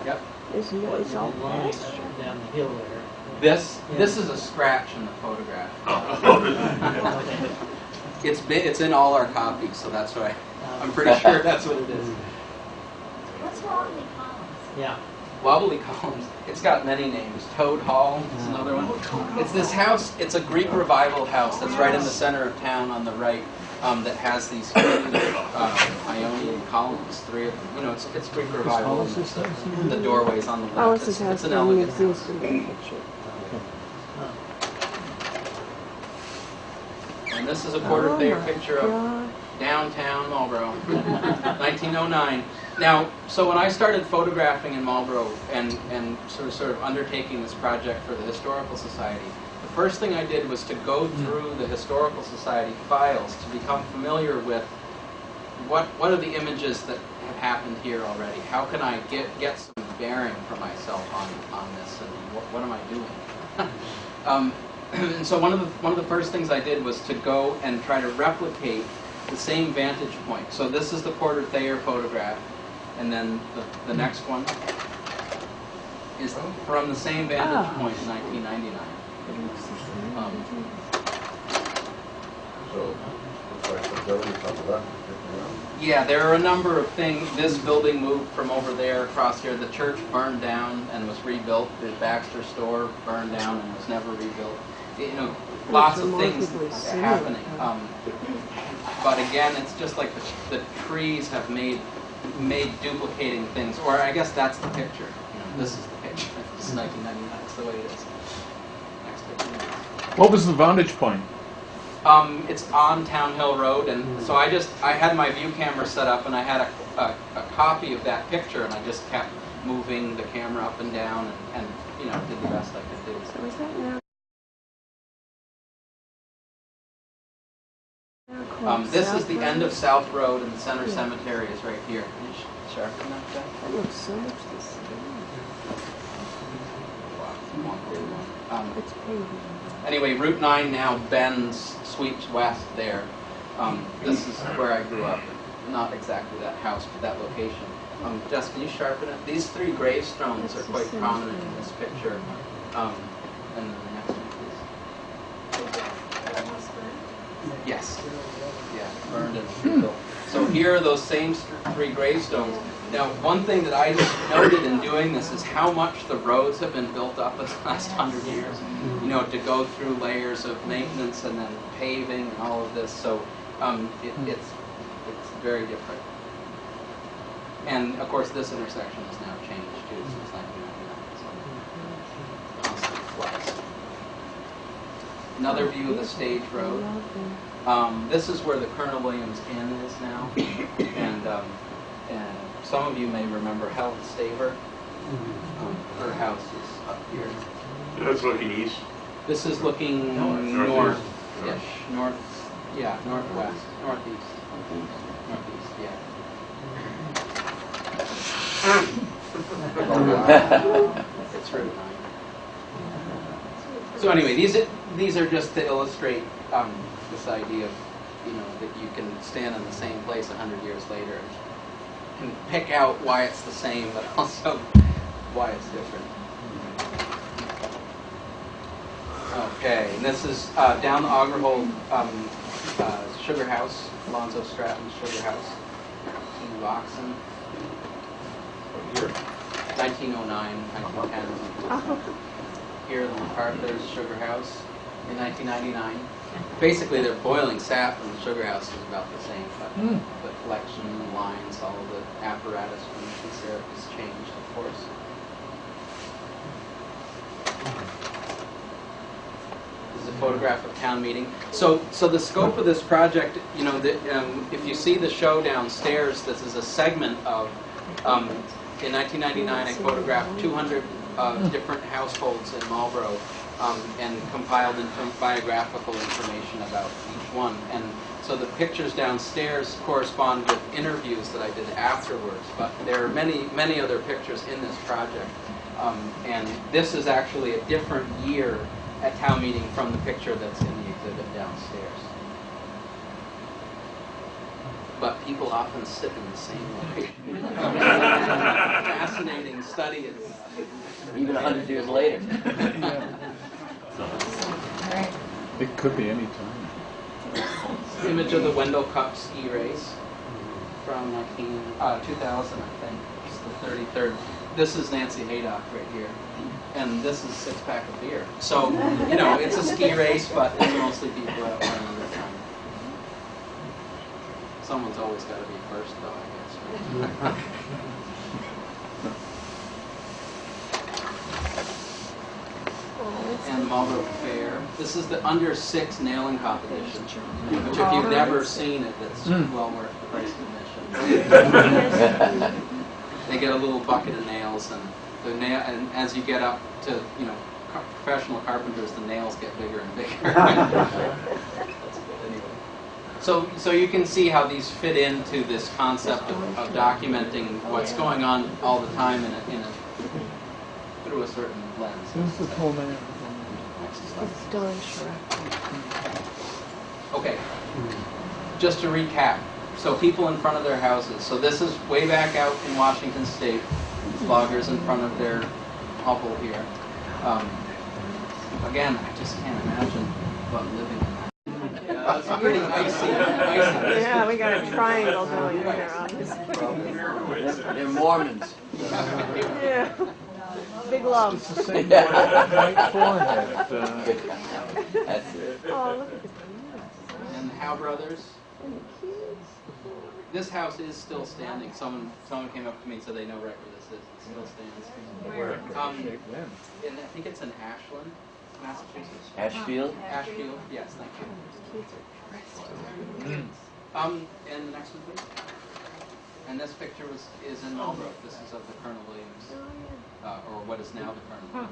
Yep. It's all pasture. Down the hill there. This is a scratch in the photograph. It's in all our copies, so that's why I'm pretty sure that's what it is. What's wrong with columns? Yeah. Wobbly columns. It's got many names. Toad Hall is another one. It's this house. It's a Greek revival house that's right in the center of town on the right. That has these huge Ionian columns. 3 of them. You know, it's Greek revival. And the doorways on the left. Alice's house It's an doesn't elegant exist house. in that picture. And this is a quarter Thayer Oh my picture of God. downtown Marlborough, 1909. Now, so when I started photographing in Marlborough and sort of undertaking this project for the Historical Society, the first thing I did was to go through the Historical Society files to become familiar with what are the images that have happened here already. How can I get some bearing for myself on this, and what am I doing? And so one of the first things I did was to go and try to replicate the same vantage point. So this is the Porter Thayer photograph, and then the next one is from the same vantage point in 1999. So, looks like the building's on the left. Yeah, there are a number of things. This building moved from over there across here. The church burned down and was rebuilt. The Baxter store burned down and was never rebuilt. You know, lots of things happening. But again, it's just like the trees have made duplicating things. Or I guess that's the picture. You know, this is the picture. This is 1999. That's the way it is. Next picture. What was the vantage point? It's on Town Hill Road, and so I had my view camera set up, and I had a copy of that picture, and I just kept moving the camera up and down, and you know, did the best I could do. So is that now? This is the end of South Road, and the center cemetery is right here. Can you sharpen that back? That looks so much the same. It's paved. Anyway, Route 9 now bends, sweeps west there. This is where I grew up. Not exactly that house, but that location. Jess, can you sharpen it? These 3 gravestones are quite prominent in this picture. And then the next one, please. Yes. Yeah, burned and rebuilt. So here are those same 3 gravestones. Now, one thing that I just noted in doing this is how much the roads have been built up in the last 100 years. You know, to go through layers of maintenance and then paving and all of this. So it's very different. And of course, this intersection has now changed too since 1999. So constant flux. Another view of the stage road. This is where the Colonel Williams Inn is now, and some of you may remember Helen Staver. Her house is up here. That's looking east. This is looking north-ish, northwest, northeast, yeah. It's Route 9. So anyway, these are just to illustrate this idea of, you know, that you can stand in the same place 100 years later and pick out why it's the same, but also why it's different. Okay, and this is down the Augerhole Sugar House, Alonzo Stratton's Sugar House, King of Oxen. Here, 1909, 1910. Here, the MacArthur's Sugar House in 1999. Basically, they're boiling sap from the sugar house is about the same, but the collection, the lines, all of the apparatus from the syrup has changed, of course. photograph of town meeting. So the scope of this project, you know, if you see the show downstairs, this is a segment of, in 1999 I photographed 200 different households in Marlborough and compiled biographical information about each one. And so the pictures downstairs correspond with interviews that I did afterwards, but there are many, many other pictures in this project. And this is actually a different year at town meeting from the picture that's in the exhibit downstairs. But people often sit in the same location. Fascinating study. Even 100 years later. It could be any time. Image of the Wendell Cup ski race from 2000, I think. It's the 33rd. This is Nancy Haydock right here. And this is 6-pack of beer. So, you know, it's a ski race, but it's mostly people out running the time. Someone's always got to be first, though, I guess. Right? And Marlborough Fair. This is the under 6 nailing competition, which if you've never seen it, it's well worth the price of admission. They get a little bucket of nails, and and as you get up to, you know, professional carpenters, the nails get bigger and bigger. That's good anyway. So you can see how these fit into this concept of documenting what's going on all the time through a certain lens. Who's the tall man? It's Don Schreck. Okay, just to recap. So people in front of their houses. So this is way back out in Washington State. Loggers in front of their hovel here. Again, I just can't imagine but living in that. Yeah, it's pretty icy. Yeah, we got a triangle going there on this. They're Mormons. Yeah. Big love. It's the same white forehead. That's it. Oh, look at the And the Howe brothers. This house is still standing. Someone came up to me and said they know right where this is. It still stands. Where? And I think it's in Ashland, Massachusetts. Ashfield? Ashfield, yes, thank you. And the next one, please. And this picture is in Marlborough. This is of the Colonel Williams, or what is now the Colonel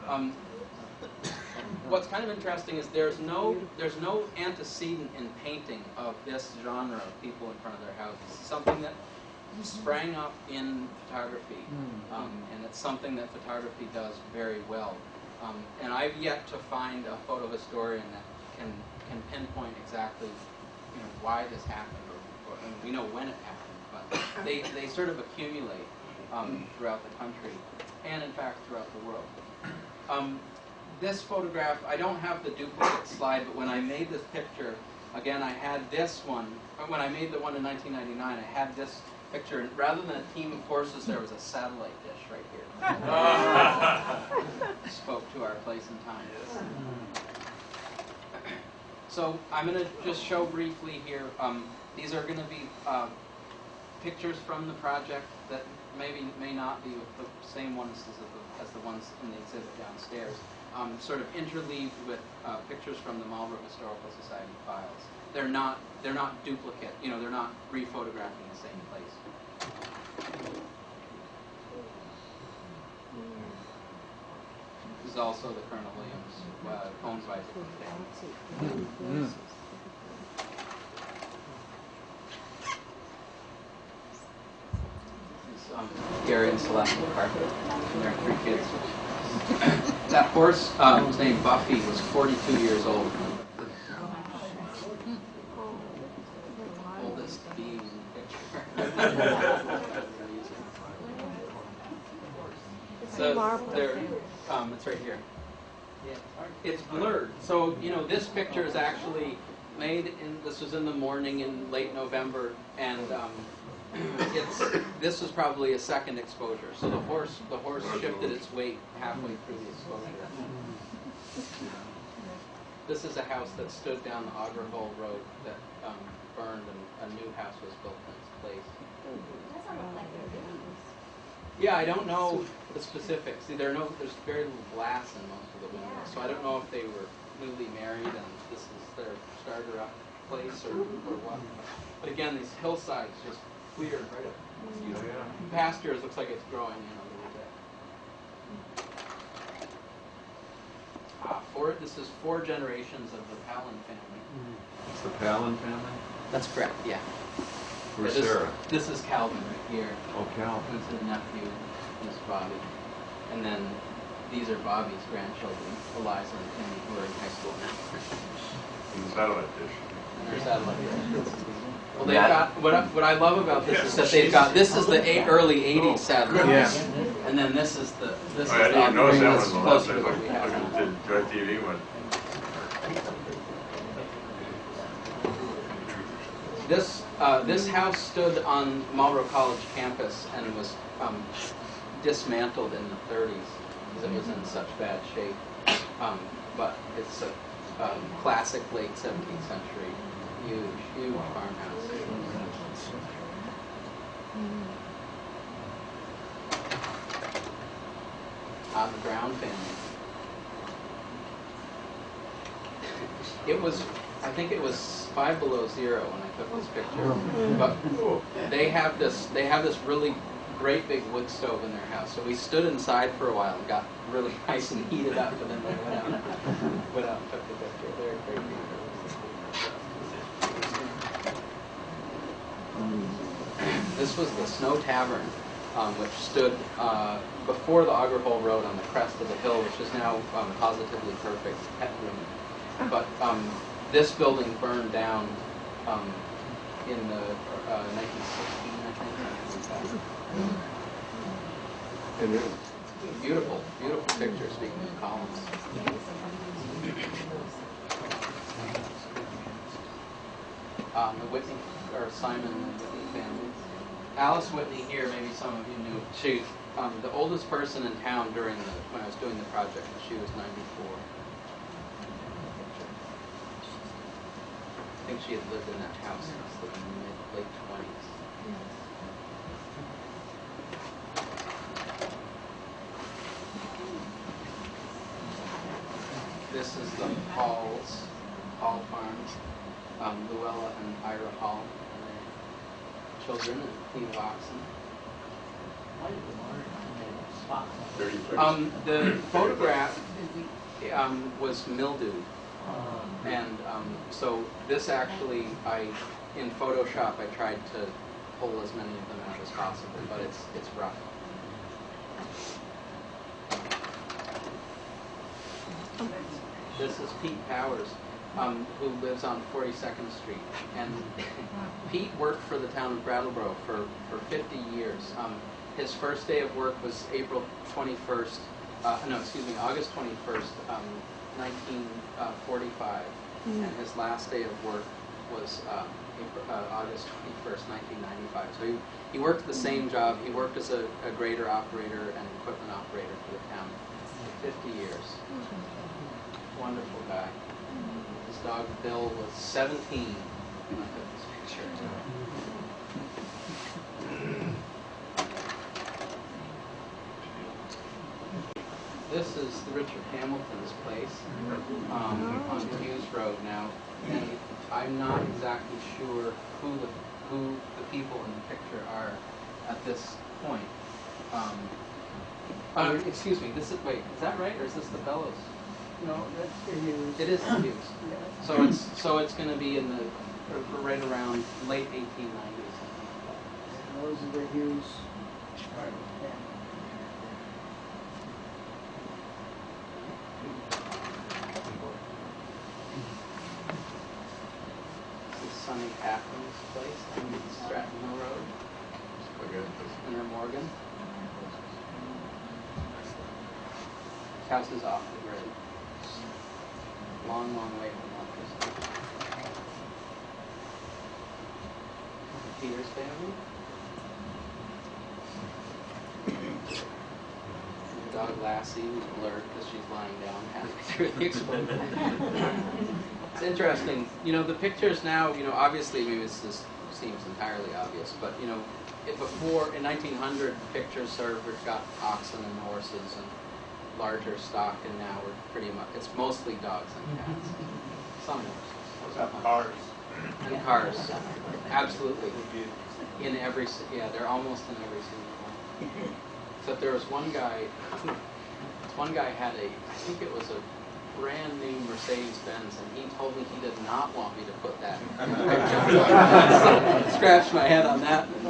Williams. What's kind of interesting is there's no antecedent in painting of this genre of people in front of their houses. It's something that sprang up in photography, and it's something that photography does very well. And I've yet to find a photo historian that can pinpoint exactly, you know, why this happened, or and we know when it happened, but they sort of accumulate throughout the country, and in fact throughout the world. This photograph, I don't have the duplicate slide, but when I made this picture, again, I had this one. When I made the one in 1999, I had this picture, and rather than a team of horses, there was a satellite dish right here. Spoke to our place and time. So I'm going to just show briefly here. These are going to be pictures from the project that may not be the same ones as the ones in the exhibit downstairs. Sort of interleaved with pictures from the Marlborough Historical Society files. They're not duplicate. You know, they're not rephotographing the same place. This is also the Colonel Williams, owned by the family. Gary and Celeste Carpet, and their 3 kids. That horse, whose name Buffy, was 42 years old. Oldest being in the picture. So it's right here. It's blurred. So, you know, this picture is actually made this was in the morning in late November, and this was probably a second exposure. So the horse shifted its weight halfway through the exposure. This is a house that stood down the Auger Hole Road that burned, and a new house was built in its place. Yeah, I don't know the specifics. See, there's very little glass in most of the windows, so I don't know if they were newly married and this is their starter up place or what. But again, these hillsides just clear right up. Pastures looks like it's growing in a little bit. This is 4 generations of the Palin family. It's the Palin family? That's correct, yeah. Where's Yeah, Sarah? This is Calvin right here. Oh, Cal. Who's the nephew, Miss Bobby. And then these are Bobby's grandchildren, Eliza and Penny, who are in high school now. In the satellite dish. And they're satellite dish. Well, they've got, what I love about this is that they've got, this is the early 80s satellite dish. And then this is the, I didn't notice that that's one on the left. closer I to what looked we have at now. the DirecTV one. This house stood on Marlborough College campus and was dismantled in the 30s because it was in such bad shape. But it's a classic late 17th century, huge farmhouse. The Brown family. I think it was 5 below 0 when I took this picture. But they have this really great big wood stove in their house. So we stood inside for a while and got really nice and heated up, and then they went out and took the picture. They're great people. This was the Snow Tavern, which stood before the Auger Hole Road on the crest of the hill, which is now positively perfect pet room. But this building burned down in the 1916, I think. Beautiful picture, speaking of columns. The Whitney, or Simon and Whitney family. Alice Whitney here, maybe some of you knew. She's the oldest person in town when I was doing the project. She was 94. I think she had lived in that house since the late 20s. This is the Hall Farms, Luella and Ira Hall, and their children, and Queen of Oxen. The photograph was mildewed. And so this actually, in Photoshop, I tried to pull as many of them out as possible, but it's rough. This is Pete Powers, who lives on 42nd Street. And Pete worked for the town of Brattleboro for 50 years. His first day of work was August 21st, 1945, and his last day of work was August 21st, 1995. So he worked the same job. He worked as a grader operator and equipment operator for the town for 50 years. Wonderful guy. His dog Bill was 17 when I took this picture. This is the Richard Hamilton's place on Hughes Road now, and I'm not exactly sure who the people in the picture are at this point. Excuse me. Is that right, or is this the Bellows? No, that's the Hughes. It is the Hughes. So it's going to be in the right around late 1890s. Those are the Hughes. Sonny Catherine's place on Stratton Hill Road. And then Morgan. House is off the grid. Long way from electricity. Peter's family. The dog Lassie was blurred because she's lying down halfway through the explosion. It's interesting, the pictures now, obviously maybe this seems entirely obvious, but, before, in 1900, pictures sort of got oxen and horses and larger stock, and now we're pretty much, it's mostly dogs and cats. Some horses. What about cars? And cars. Absolutely. In every, yeah, they're almost in every single one. Except there was one guy, had I think it was a brand new Mercedes-Benz, and he told me he did not want me to put that picture. So, scratched my head on that and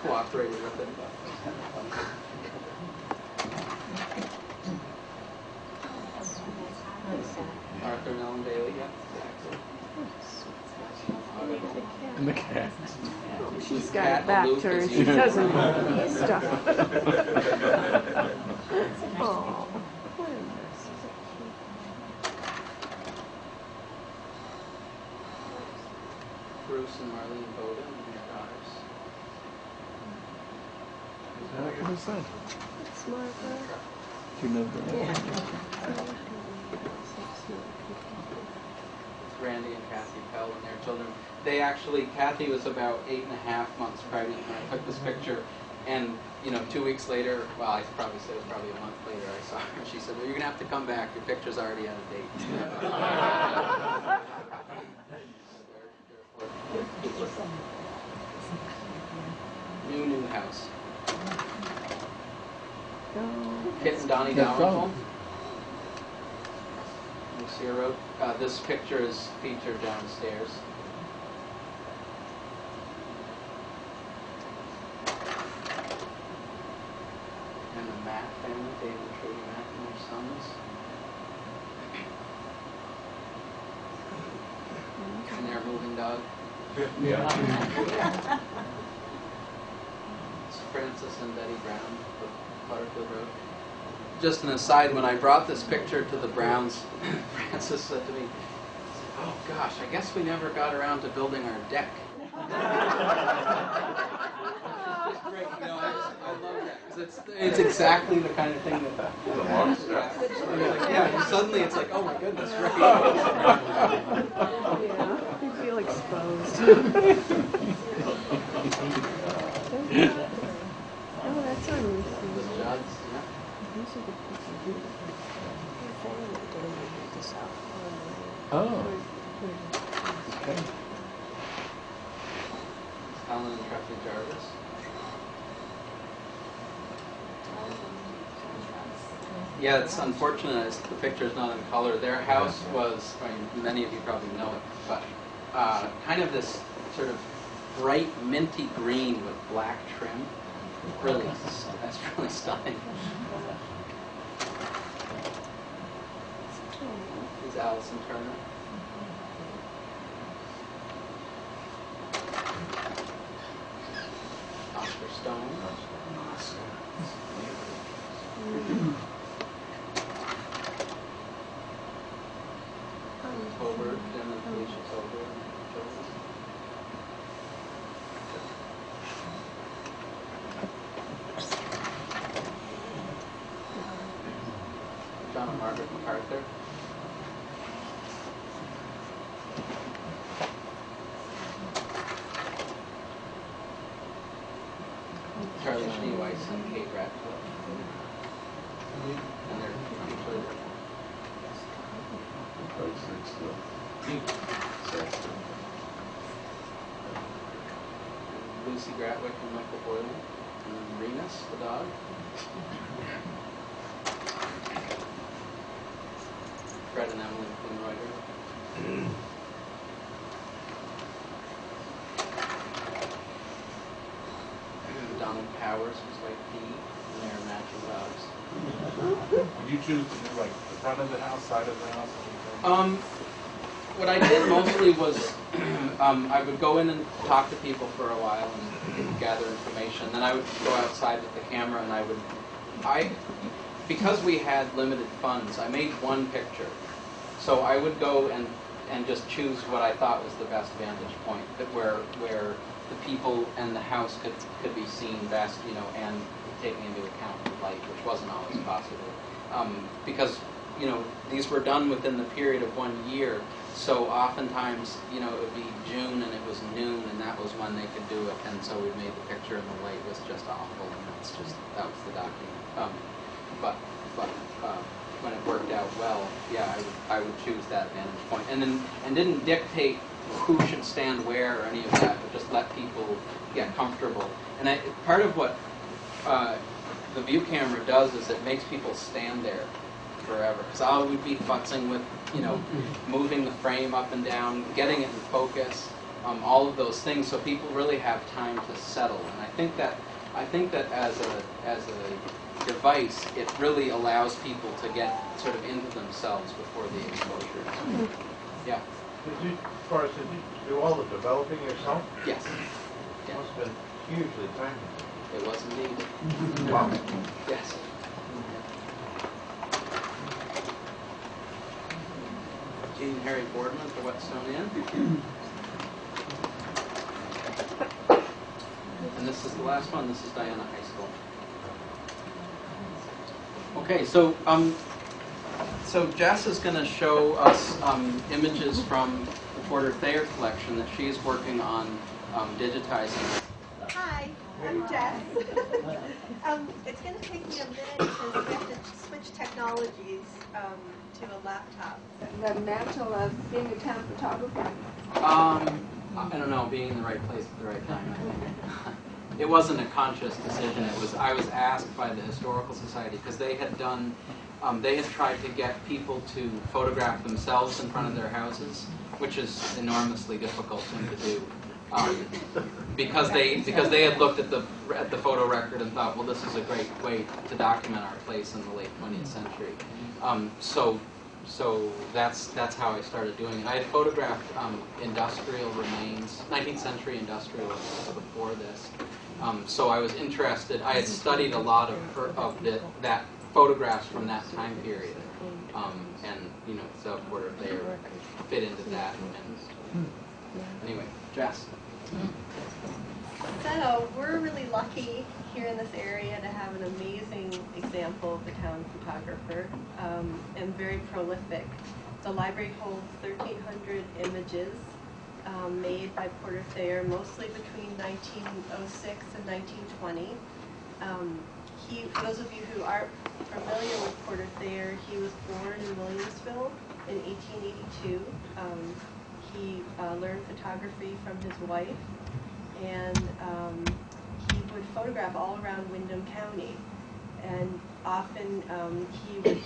cooperated with it. Arthur Mellon Bailey, yeah, exactly. And the cat. She's got it back to her. She doesn't stuff. Oh, what a mess. Bruce and Marlene Bowden and their daughters. What is that? That's smart, huh? Do you know that? Randy and Kathy Pell and their children. They actually, Kathy was about 8.5 months pregnant when I took this picture, and 2 weeks later, well, I probably said it was probably a month later, I saw her. She said, "Well, you're gonna have to come back. Your picture's already out of date." New house. Kit and Donnie Dalrymple. Lucia wrote. This picture is featured downstairs. And the Matt family, David and Trudy Matt and their sons. And their moving dog. It's Francis and Betty Brown of Butterfield Road. Just an aside, when I brought this picture to the Browns, Francis said to me, "Oh gosh, I guess we never got around to building our deck." It's great, I love that, because it's exactly the kind of thing that... Yeah, suddenly it's like, oh my goodness, right? Yeah, you feel exposed. Oh, that's on Lucy. The Judds, yeah. These are the people who donated this out. Oh. Okay. Helen and Treffy Jarvis. Yeah, it's unfortunate as the picture is not in color. Their house was, I mean, many of you probably know it, but kind of this sort of bright minty green with black trim. Really, that's really stunning. This is Allison Turner. Oscar Stone. Tolbert, Jim and Felicia Tolbert. John and Margaret MacArthur. Charlie Schneeweiss and Kate Radcliffe. And their children. Lucy Gratwick and Michael Boylan. And Remus, the dog. Fred and Emily Klingreuter. Donald Powers was like Pete, and they're matching dogs. Did you choose to do like the front of the house, side of the house? What I did mostly was I would go in and talk to people for a while and gather information. Then I would go outside with the camera and because we had limited funds, I made one picture. So I would go and just choose what I thought was the best vantage point, where the people and the house could be seen best, and taking into account the light, which wasn't always possible. Because you know, these were done within the period of 1 year. So oftentimes, you know, it would be June and it was noon, and that was when they could do it. And so we made the picture, and the light was just awful, and that was the document. But when it worked out well, yeah, I would choose that vantage point, and didn't dictate who should stand where or any of that, but just let people get comfortable. And part of what the view camera does is it makes people stand there forever. Because I would be futzing with, you know, moving the frame up and down, getting it in focus, all of those things, so people really have time to settle. And I think that as a device, it really allows people to get sort of into themselves before the exposure. Yeah. Forrest, did you do all the developing yourself? Yes. It must have been hugely time consuming. It was indeed. Wow. Yes. Jean and Harry Boardman at the Whetstone Inn. And this is the last one. This is Diana High School. Okay, so Jess is going to show us images from the Porter Thayer collection that she's working on digitizing. Hi, I'm Jess. It's going to take me a minute because we have to switch technologies to a laptop. The mantle of being a town photographer. I don't know, being in the right place at the right time, I think. It wasn't a conscious decision. I was asked by the Historical Society because they had tried to get people to photograph themselves in front of their houses, which is an enormously difficult thing to do. Because they had looked at the photo record and thought, well, this is a great way to document our place in the late 20th century. So that's how I started doing it. I had photographed industrial remains, 19th century industrial remains before this. So I was interested. I had studied a lot of that photographs from that time period, and you know, so Porter Thayer fit into that. And anyway, Jess. So we're really lucky here in this area to have an amazing example of a town photographer, and very prolific. The library holds 1,300 images made by Porter Thayer, mostly between 1906 and 1920. For those of you who aren't familiar with Porter Thayer, he was born in Williamsville in 1882. He learned photography from his wife, and he would photograph all around Windham County. And often he would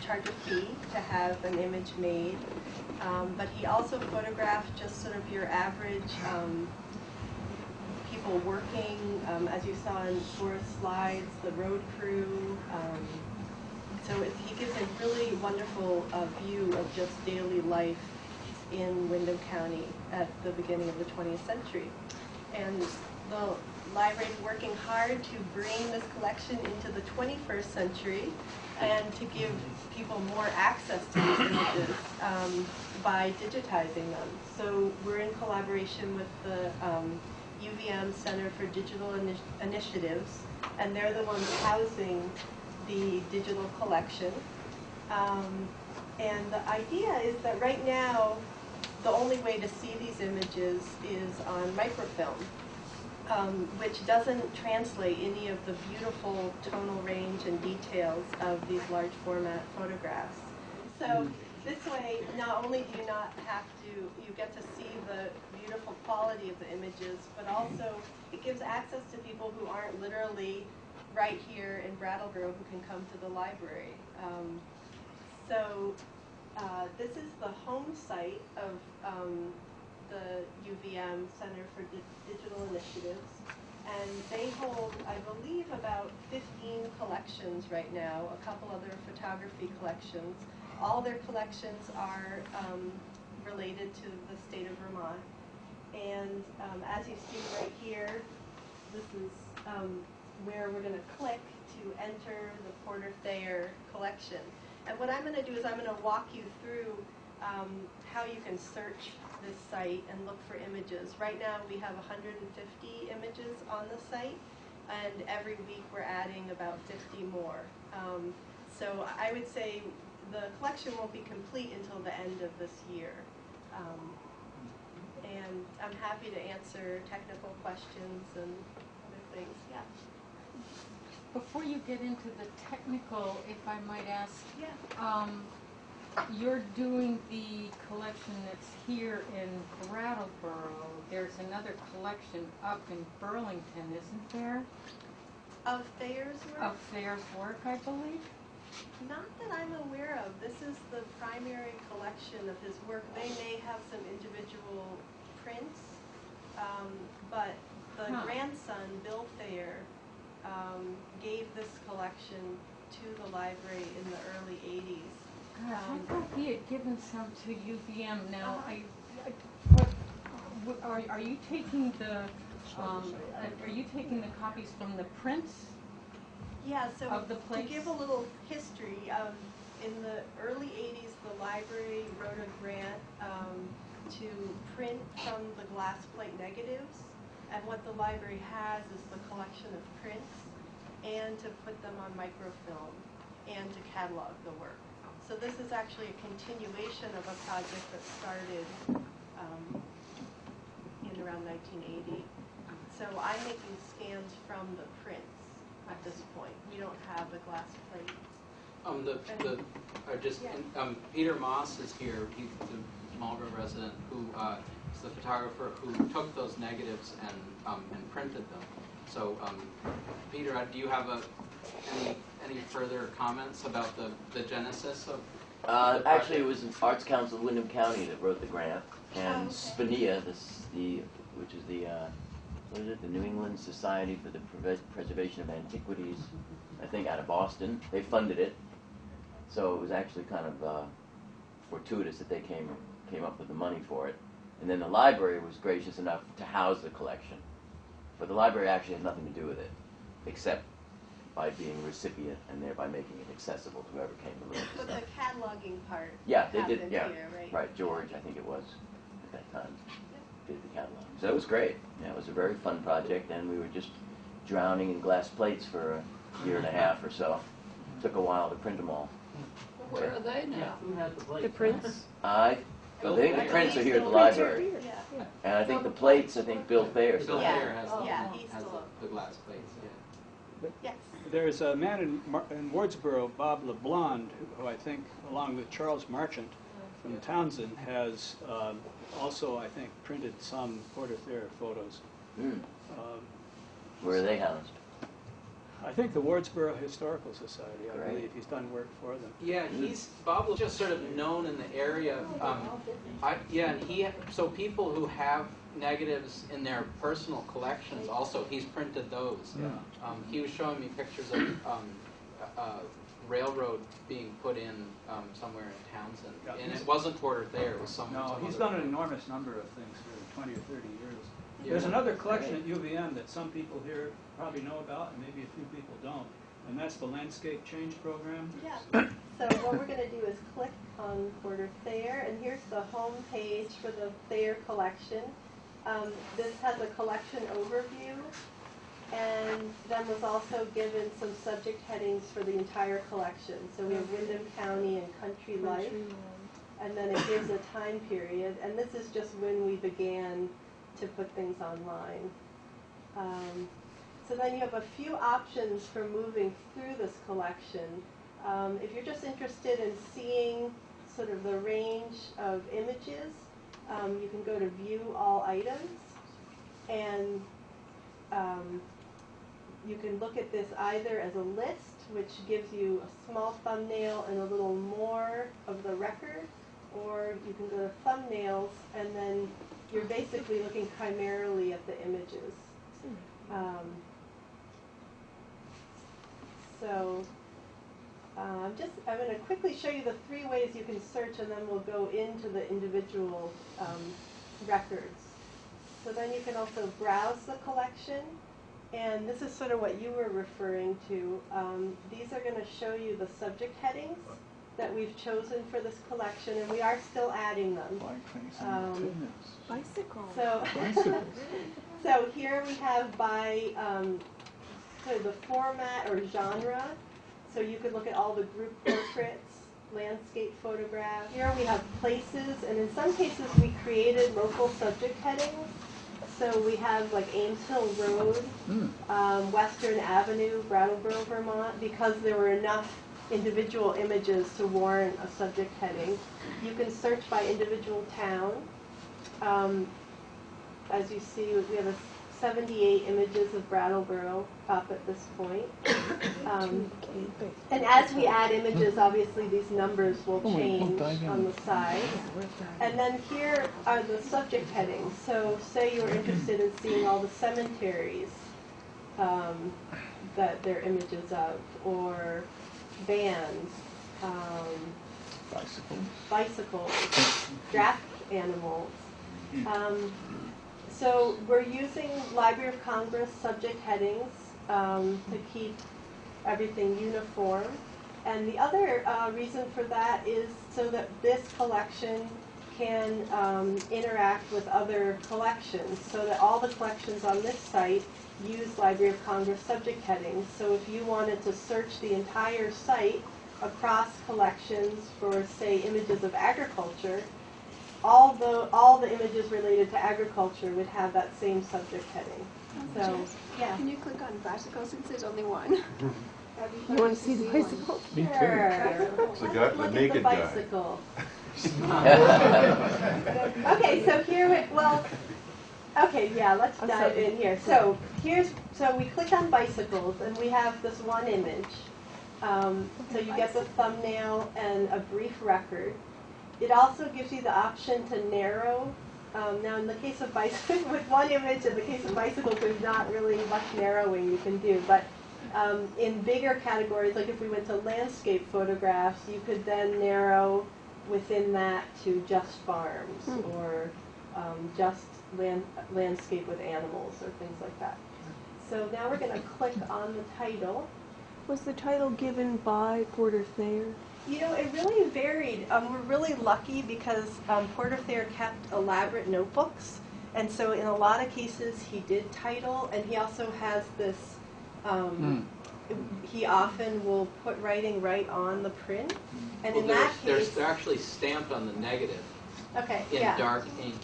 charge a fee to have an image made, but he also photographed just sort of your average people working, as you saw in Forrest's slides, the road crew. So he gives a really wonderful view of just daily life in Windham County at the beginning of the 20th century. And the library is working hard to bring this collection into the 21st century and to give people more access to these images by digitizing them. So we're in collaboration with the UVM Center for Digital Initiatives, and they're the ones housing the digital collection. And the idea is that right now, the only way to see these images is on microfilm, which doesn't translate any of the beautiful tonal range and details of these large format photographs. So this way, not only do you not have to, you get to see the beautiful quality of the images, but also it gives access to people who aren't literally right here in Brattleboro who can come to the library. This is the home site of the UVM Center for Digital Initiatives, and they hold, I believe, about 15 collections right now, a couple other photography collections. All their collections are related to the state of Vermont. And as you see right here, this is where we're going to click to enter the Porter Thayer collection. And what I'm going to do is I'm going to walk you through how you can search this site and look for images. Right now we have 150 images on the site, and every week we're adding about 50 more. So I would say the collection won't be complete until the end of this year. And I'm happy to answer technical questions and other things. Yeah. Before you get into the technical, if I might ask, Yeah. You're doing the collection that's here in Brattleboro. There's another collection up in Burlington, isn't there? Of Thayer's work? Of Thayer's work, I believe. Not that I'm aware of. This is the primary collection of his work. They may have some individual prints, but the grandson, Bill Thayer, gave this collection to the library in the early 80s. I thought he had given some to UVM. Now, are you taking the copies from the prints? Yeah, so of the to place? give a little history, in the early 80s, the library wrote a grant to print from the glass plate negatives, and what the library has is the collection of prints, and to put them on microfilm, and to catalog the work. So this is actually a continuation of a project that started in around 1980. So I'm making scans from the prints at this point. We don't have the glass plates. Peter Moss is here. He's the Marlboro resident who is the photographer who took those negatives and printed them. So, Peter, do you have any further comments about the genesis of? Actually, it was an Arts Council of Windham County that wrote the grant, and SPNEA, which is the what is it? The New England Society for the Preservation of Antiquities, I think, out of Boston. They funded it, so it was actually kind of fortuitous that they came up with the money for it. And then the library was gracious enough to house the collection, but the library actually had nothing to do with it, except by being a recipient and thereby making it accessible to whoever came to look at But stuff. the cataloging part Yeah, they did. happened Yeah, here, right. George, I think it was at that time, did the catalog. So it was great. Yeah, it was a very fun project, and we were just drowning in glass plates for a year and a half or so. Took a while to print them all. Where are they now? Who had the plates? The prints? I think the prints are here at the library. Yeah. And I think the plates, I think Bill Thayer Bill still Thayer has. has the glass plates. Yeah. Yes. There's a man in Wardsboro, Bob LeBlond, who I think, along with Charles Marchant from Townsend, has also, I think, printed some Porter Thayer photos. Where are they housed? I think the Wardsboro Historical Society, I believe. He's done work for them. Yeah, Bob was just sort of known in the area. So people who have negatives in their personal collections, also, he's printed those. Yeah. He was showing me pictures of railroad being put in somewhere in Townsend. Yeah, And it wasn't Porter Thayer, it was someone. No, he's done an enormous number of things for 20 or 30 years. There's another collection at UVM that some people here probably know about, and maybe a few people don't, and that's the Landscape Change Program. Yeah. So what we're going to do is click on Porter Thayer, and here's the home page for the Thayer collection. This has a collection overview, and then was also given some subject headings for the entire collection. So we have Windham County and Country Life, and then it gives a time period, and this is just when we began to put things online. So then you have a few options for moving through this collection. If you're just interested in seeing sort of the range of images, you can go to View All Items, and you can look at this either as a list, which gives you a small thumbnail and a little more of the record, or you can go to Thumbnails, and then you're basically looking primarily at the images. I'm going to quickly show you the 3 ways you can search, and then we'll go into the individual records. So then you can also browse the collection, and this is sort of what you were referring to. These are going to show you the subject headings that we've chosen for this collection, and we are still adding them. Bicycle. So here we have by so the format or genre. So you could look at all the group portraits landscape photograph. Here we have places, and in some cases we created local subject headings. So we have like Ames Hill Road, Western Avenue, Brattleboro, Vermont, because there were enough individual images to warrant a subject heading. You can search by individual town. As you see, we have 78 images of Brattleboro up at this point. And as we add images, obviously these numbers will change on the side. And then here are the subject headings. So say you're interested in seeing all the cemeteries that they're images of, or bands, bicycles, draft animals. So we're using Library of Congress subject headings to keep everything uniform. And the other reason for that is so that this collection can interact with other collections, so that all the collections on this site use Library of Congress subject headings. So if you wanted to search the entire site across collections for, say, images of agriculture, all the images related to agriculture would have that same subject heading. So, yeah. Can you click on bicycle since there's only one? You want to see the bicycle? Me too. Sure. It's the guy, the Look naked at the guy. bicycle. Okay, so here okay, yeah, let's dive in here. So so we click on bicycles, and we have this one image. So you get the thumbnail and a brief record. It also gives you the option to narrow. Now, in the case of bicycles, with one image, in the case of bicycles, there's not really much narrowing you can do. But in bigger categories, like if we went to landscape photographs, you could then narrow within that to just farms or just landscape with animals or things like that. So now we're going to click on the title. Was the title given by Porter Thayer? You know, it really varied. We're really lucky because Porter Thayer kept elaborate notebooks, and so in a lot of cases he did title, and he also has this, he often will put writing right on the print, and in that case... They're actually stamped on the negative in dark ink,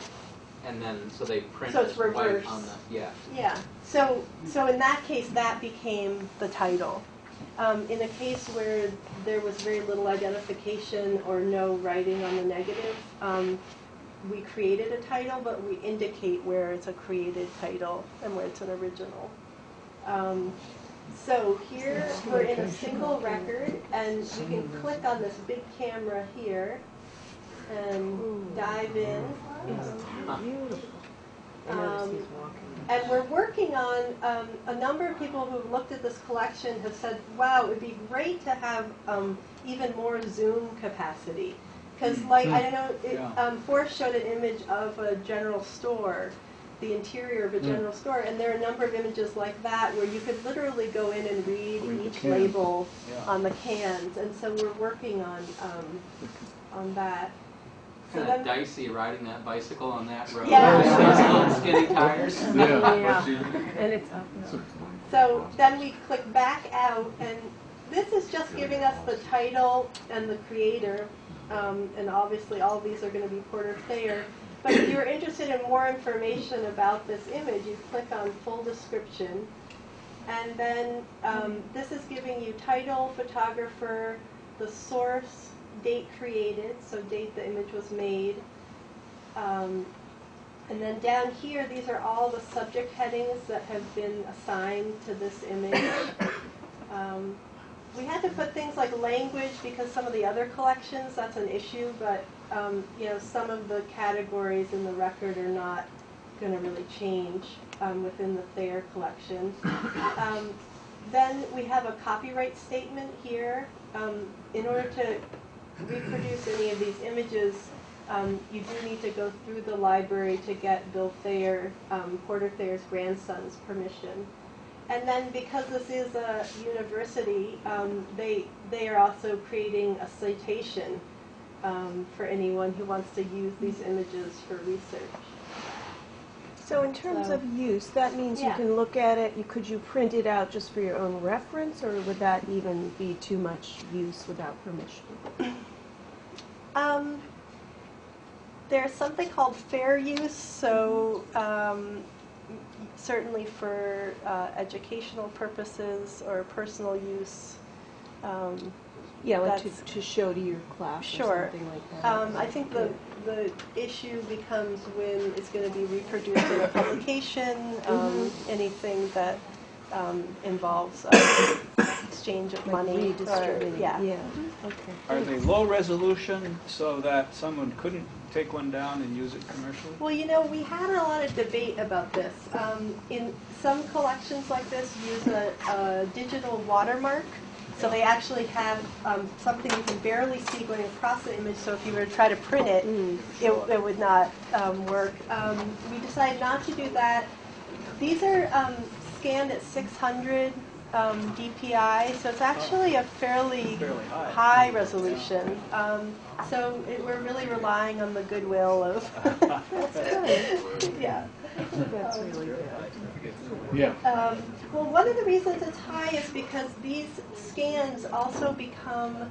and then so they print so it's white reversed. on the, Yeah, so in that case that became the title. In a case where there was very little identification or no writing on the negative, we created a title, but we indicate where it's a created title and where it's an original. So here we're in a single record, and you can click on this big camera here and dive in. And we're working on, a number of people who've looked at this collection have said, wow, it would be great to have even more zoom capacity. Because, like, I don't know, Forrest showed an image of a general store, the interior of a general store, and there are a number of images like that where you could literally go in and read each label on the cans. And so we're working on that. kind of dicey riding that bicycle on that road. Yeah. Those little skinny tires. And it's up. So then we click back out, and this is just giving us the title and the creator, and obviously all of these are going to be Porter Thayer. But if you're interested in more information about this image, you click on full description, and then this is giving you title, photographer, the source, date created, so date the image was made. And then down here, these are all the subject headings that have been assigned to this image. We had to put things like language because some of the other collections, that's an issue, but you know, some of the categories in the record are not going to really change within the Thayer collection. Then we have a copyright statement here. In order to reproduce any of these images, you do need to go through the library to get Bill Thayer, Porter Thayer's grandson's permission. And then because this is a university, they are also creating a citation for anyone who wants to use these images for research. So in terms of use, that means you can look at it, could you print it out just for your own reference, or would that even be too much use without permission? There's something called fair use, so certainly for educational purposes or personal use. Yeah, like That's- to show to your class Sure. or something like that. I think the issue becomes when it's going to be reproduced in a publication, anything that involves exchange of money. Or, Redistributing, yeah. Okay. Are they low resolution so that someone couldn't take one down and use it commercially? Well, you know, we had a lot of debate about this. In some collections like this, use a digital watermark. So they actually have something you can barely see going across the image, so if you were to try to print it, it would not work. We decided not to do that. These are scanned at 600 DPI, so it's actually a fairly high resolution. So we're really relying on the goodwill of... Yeah. That's really good. Yeah. Well, one of the reasons it's high is because these scans also become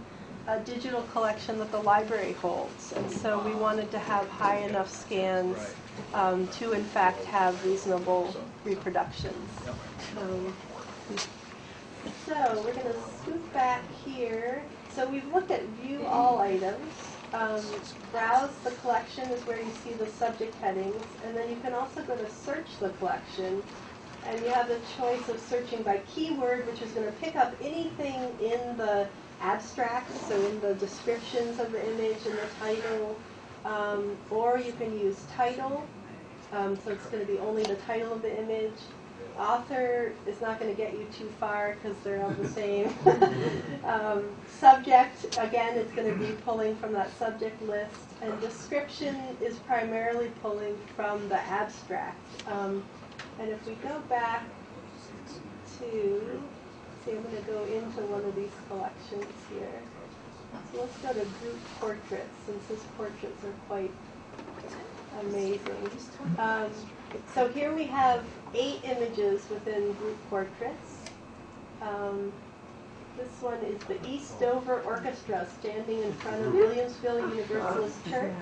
a digital collection that the library holds. And so we wanted to have high enough scans to, in fact, have reasonable reproductions. So we're going to scoot back here. So we've looked at view all items. Browse the collection is where you see the subject headings. And then you can also go to search the collection. And you have the choice of searching by keyword, which is going to pick up anything in the abstract, so in the descriptions of the image and the title. Or you can use title, so it's going to be only the title of the image. Author is not going to get you too far because they're all the same. Subject, again, it's going to be pulling from that subject list. And description is primarily pulling from the abstract. And if we go back to, see, I'm going to go into one of these collections here. So let's go to group portraits, since his portraits are quite amazing. So here we have 8 images within group portraits. This one is the East Dover Orchestra standing in front of Williamsville Universalist Church.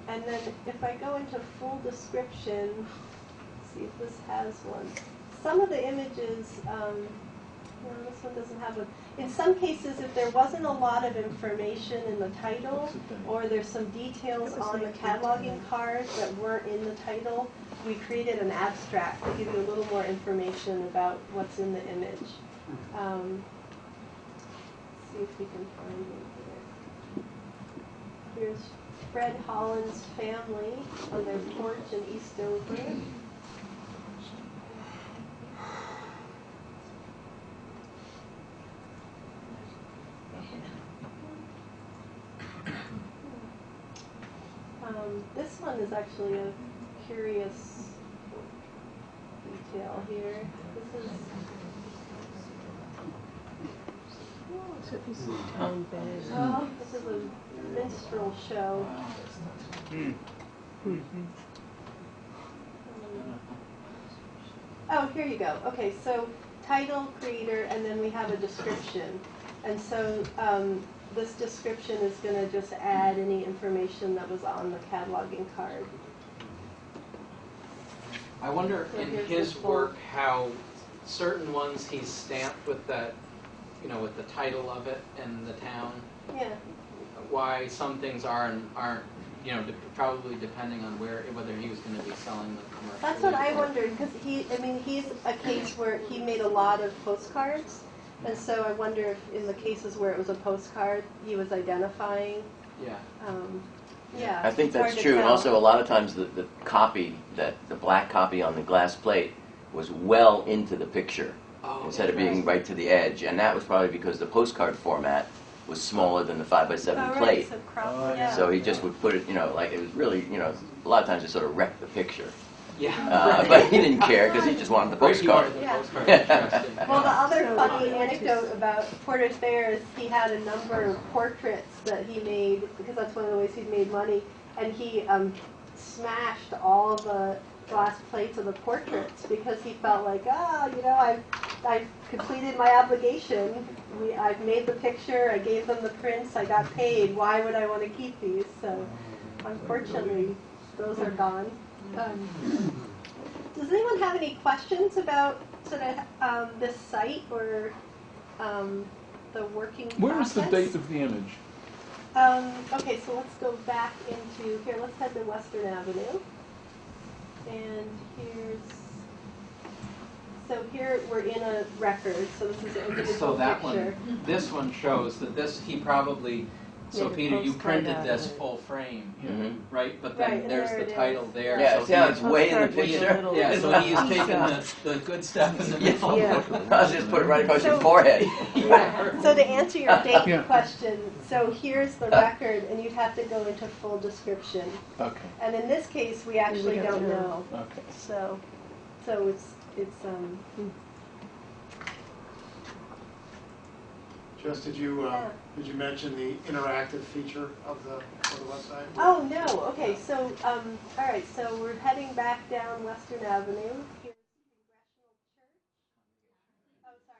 And then if I go into full description, see if this has one. Some of the images, well, this one doesn't have one. In some cases, if there wasn't a lot of information in the title, or there's some details on the cataloging card that weren't in the title, we created an abstract to give you a little more information about what's in the image. See if we can find it here. Here's Fred Holland's family on their porch in East Dover. This one is actually a curious detail here. This is Town bed. well, this is a minstrel show. Oh, here you go. Okay, so title, creator, and then we have a description. And so this description is going to just add any information that was on the cataloging card. I wonder So in here's his the full- work how certain ones he's stamped with that, you know, with the title of it and the town. Yeah. Why some things are and aren't, you know, probably depending on whether he was going to be selling the commercial. That's what I wondered, because he's a case where he made a lot of postcards. And so I wonder if in the cases where it was a postcard, he was identifying. Yeah. Yeah. I think it's hard that's to true, and tell. also a lot of times the copy, the black copy on the glass plate was well into the picture instead of being right to the edge, and that was probably because the postcard format was smaller than the 5x7 Oh, right, plate. so yeah. So he just would put it, you know, like it was really, you know, a lot of times it sort of wrecked the picture. Yeah. But he didn't care because he just wanted the postcard. Well, the other funny anecdote about Porter Thayer is he had a number of portraits that he made, because that's one of the ways he'd made money, and he smashed all the glass plates of the portraits because he felt like, I've completed my obligation. I've made the picture, I gave them the prints, I got paid. Why would I want to keep these? So unfortunately, those are gone. Does anyone have any questions about sort of this site or the working process? Where is the date of the image? Okay, so let's go back into here. Let's head to Western Avenue. And here we're in a record. So this is an individual So that picture. one, this one shows that he probably. So Made a Peter, you postcard printed out this of it. full frame, Mhm. right? But Right, then and there's there the it title is. there. Yeah, so see how it's way in the Postcard with a picture? little- Yeah, so he's taken Yeah. the good stuff in the middle. Yeah. I'll just put it right across your So- forehead. Yeah. So to answer your date Yeah. question, so here's the record, and you'd have to go into full description. Okay. And in this case, we actually don't don't know. know. Okay. So it's Jess, did you mention the interactive feature of the website? Oh no. Okay. So all right. So we're heading back down Western Avenue.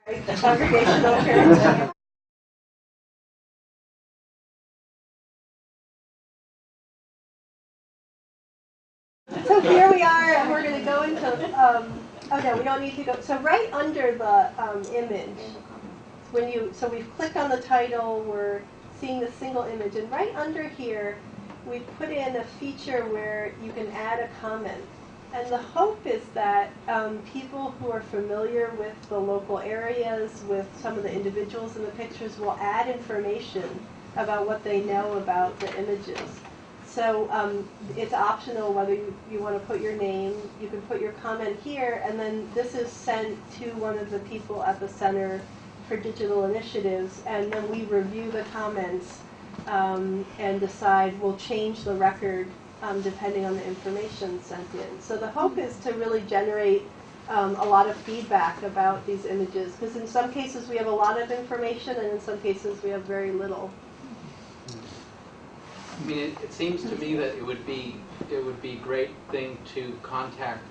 Here's the Congregational Church. Oh, sorry. Congregational Church. So here we are, and we're going to go into. Oh no, we don't need to go. So right under the image, so we've clicked on the title. We're seeing the single image, and right under here, we've put in a feature where you can add a comment. And the hope is that people who are familiar with the local areas, with some of the individuals in the pictures, will add information about what they know about the images. So it's optional whether you want to put your name. You can put your comment here, and then this is sent to one of the people at the Center for Digital Initiatives, and then we review the comments and decide we'll change the record depending on the information sent in. So the hope is to really generate a lot of feedback about these images, because in some cases we have a lot of information, and in some cases we have very little. I mean, it seems to me that it would be a great thing to contact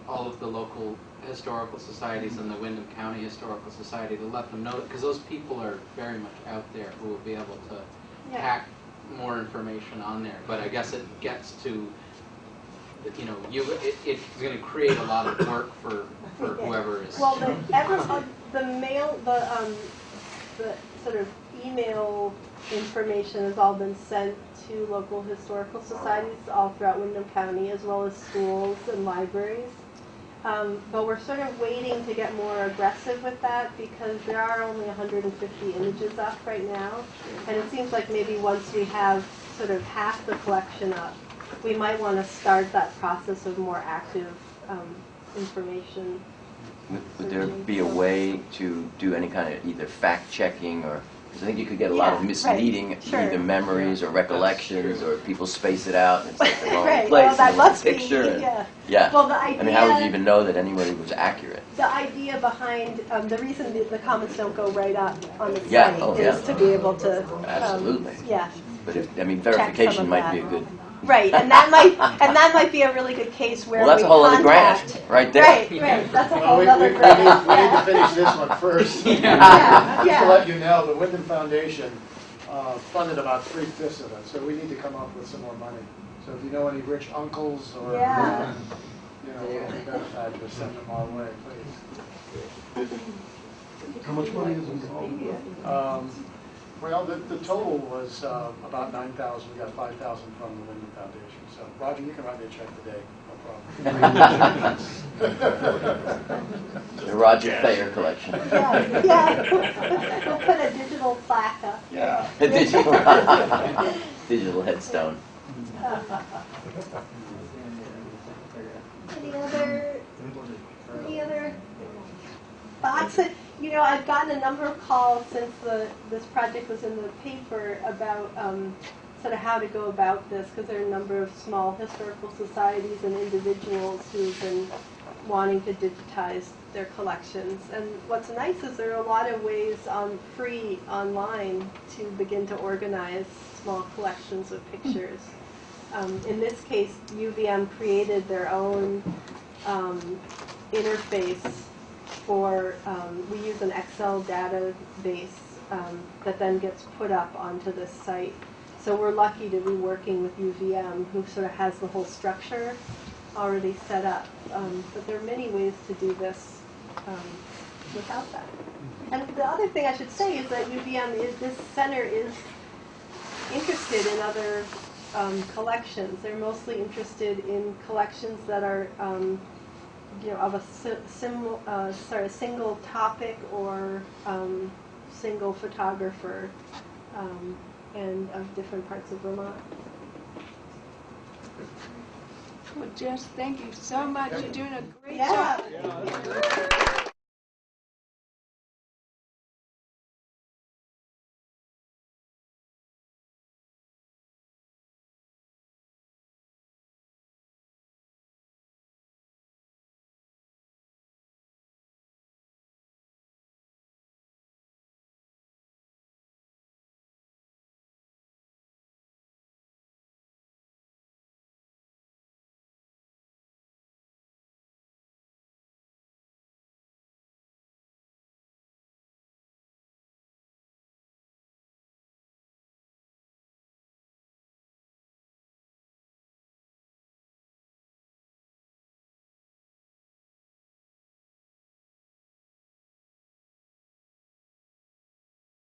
all of the local historical societies and the Windham County Historical Society to let them know, because those people are very much out there who will be able to pack more information on there. But I guess it gets to, it's going to create a lot of work for whoever is. Well, the sort of email information has all been sent to local historical societies all throughout Windham County, as well as schools and libraries. But we're sort of waiting to get more aggressive with that because there are only 150 images up right now. And it seems like maybe once we have sort of half the collection up, we might want to start that process of more active information. Would there be a way to do any kind of either fact-checking or, because I think you could get a lot of misleading either memories or recollections, or people space it out and it's like the wrong place Well, that in the must picture. be, And, yeah. Well, the idea, I mean, how would you even know that anybody was accurate? The idea behind the reason the comments don't go right up on the site is to be able to absolutely. Yeah. But I mean, verification might be a good. Right, and that might be a really good case where that's a whole other grant right there. Right, that's a whole other we grant. need to finish this one first. Yeah. Just to let you know, the Windham Foundation funded about 3/5 of it, so we need to come up with some more money. So if you know any rich uncles or benefactors, send them our way, please. How much money is involved? Well, the total was about 9,000. We got 5,000 from the Windham Foundation. So, Roger, you can write me a check today. No problem. The Roger Thayer collection. Yeah. We'll put a digital plaque up. Yeah. A digital headstone. Any other thoughts? I've gotten a number of calls since this project was in the paper about sort of how to go about this, because there are a number of small historical societies and individuals who've been wanting to digitize their collections. And what's nice is there are a lot of ways free online to begin to organize small collections of pictures. In this case, UVM created their own interface for, we use an Excel database that then gets put up onto this site. So we're lucky to be working with UVM, who sort of has the whole structure already set up. But there are many ways to do this without that. And the other thing I should say is that UVM this center is interested in other collections. They're mostly interested in collections that are, of a single topic or single photographer, and of different parts of Vermont. Well, Jess, thank you so much. You're doing a great Yeah. job.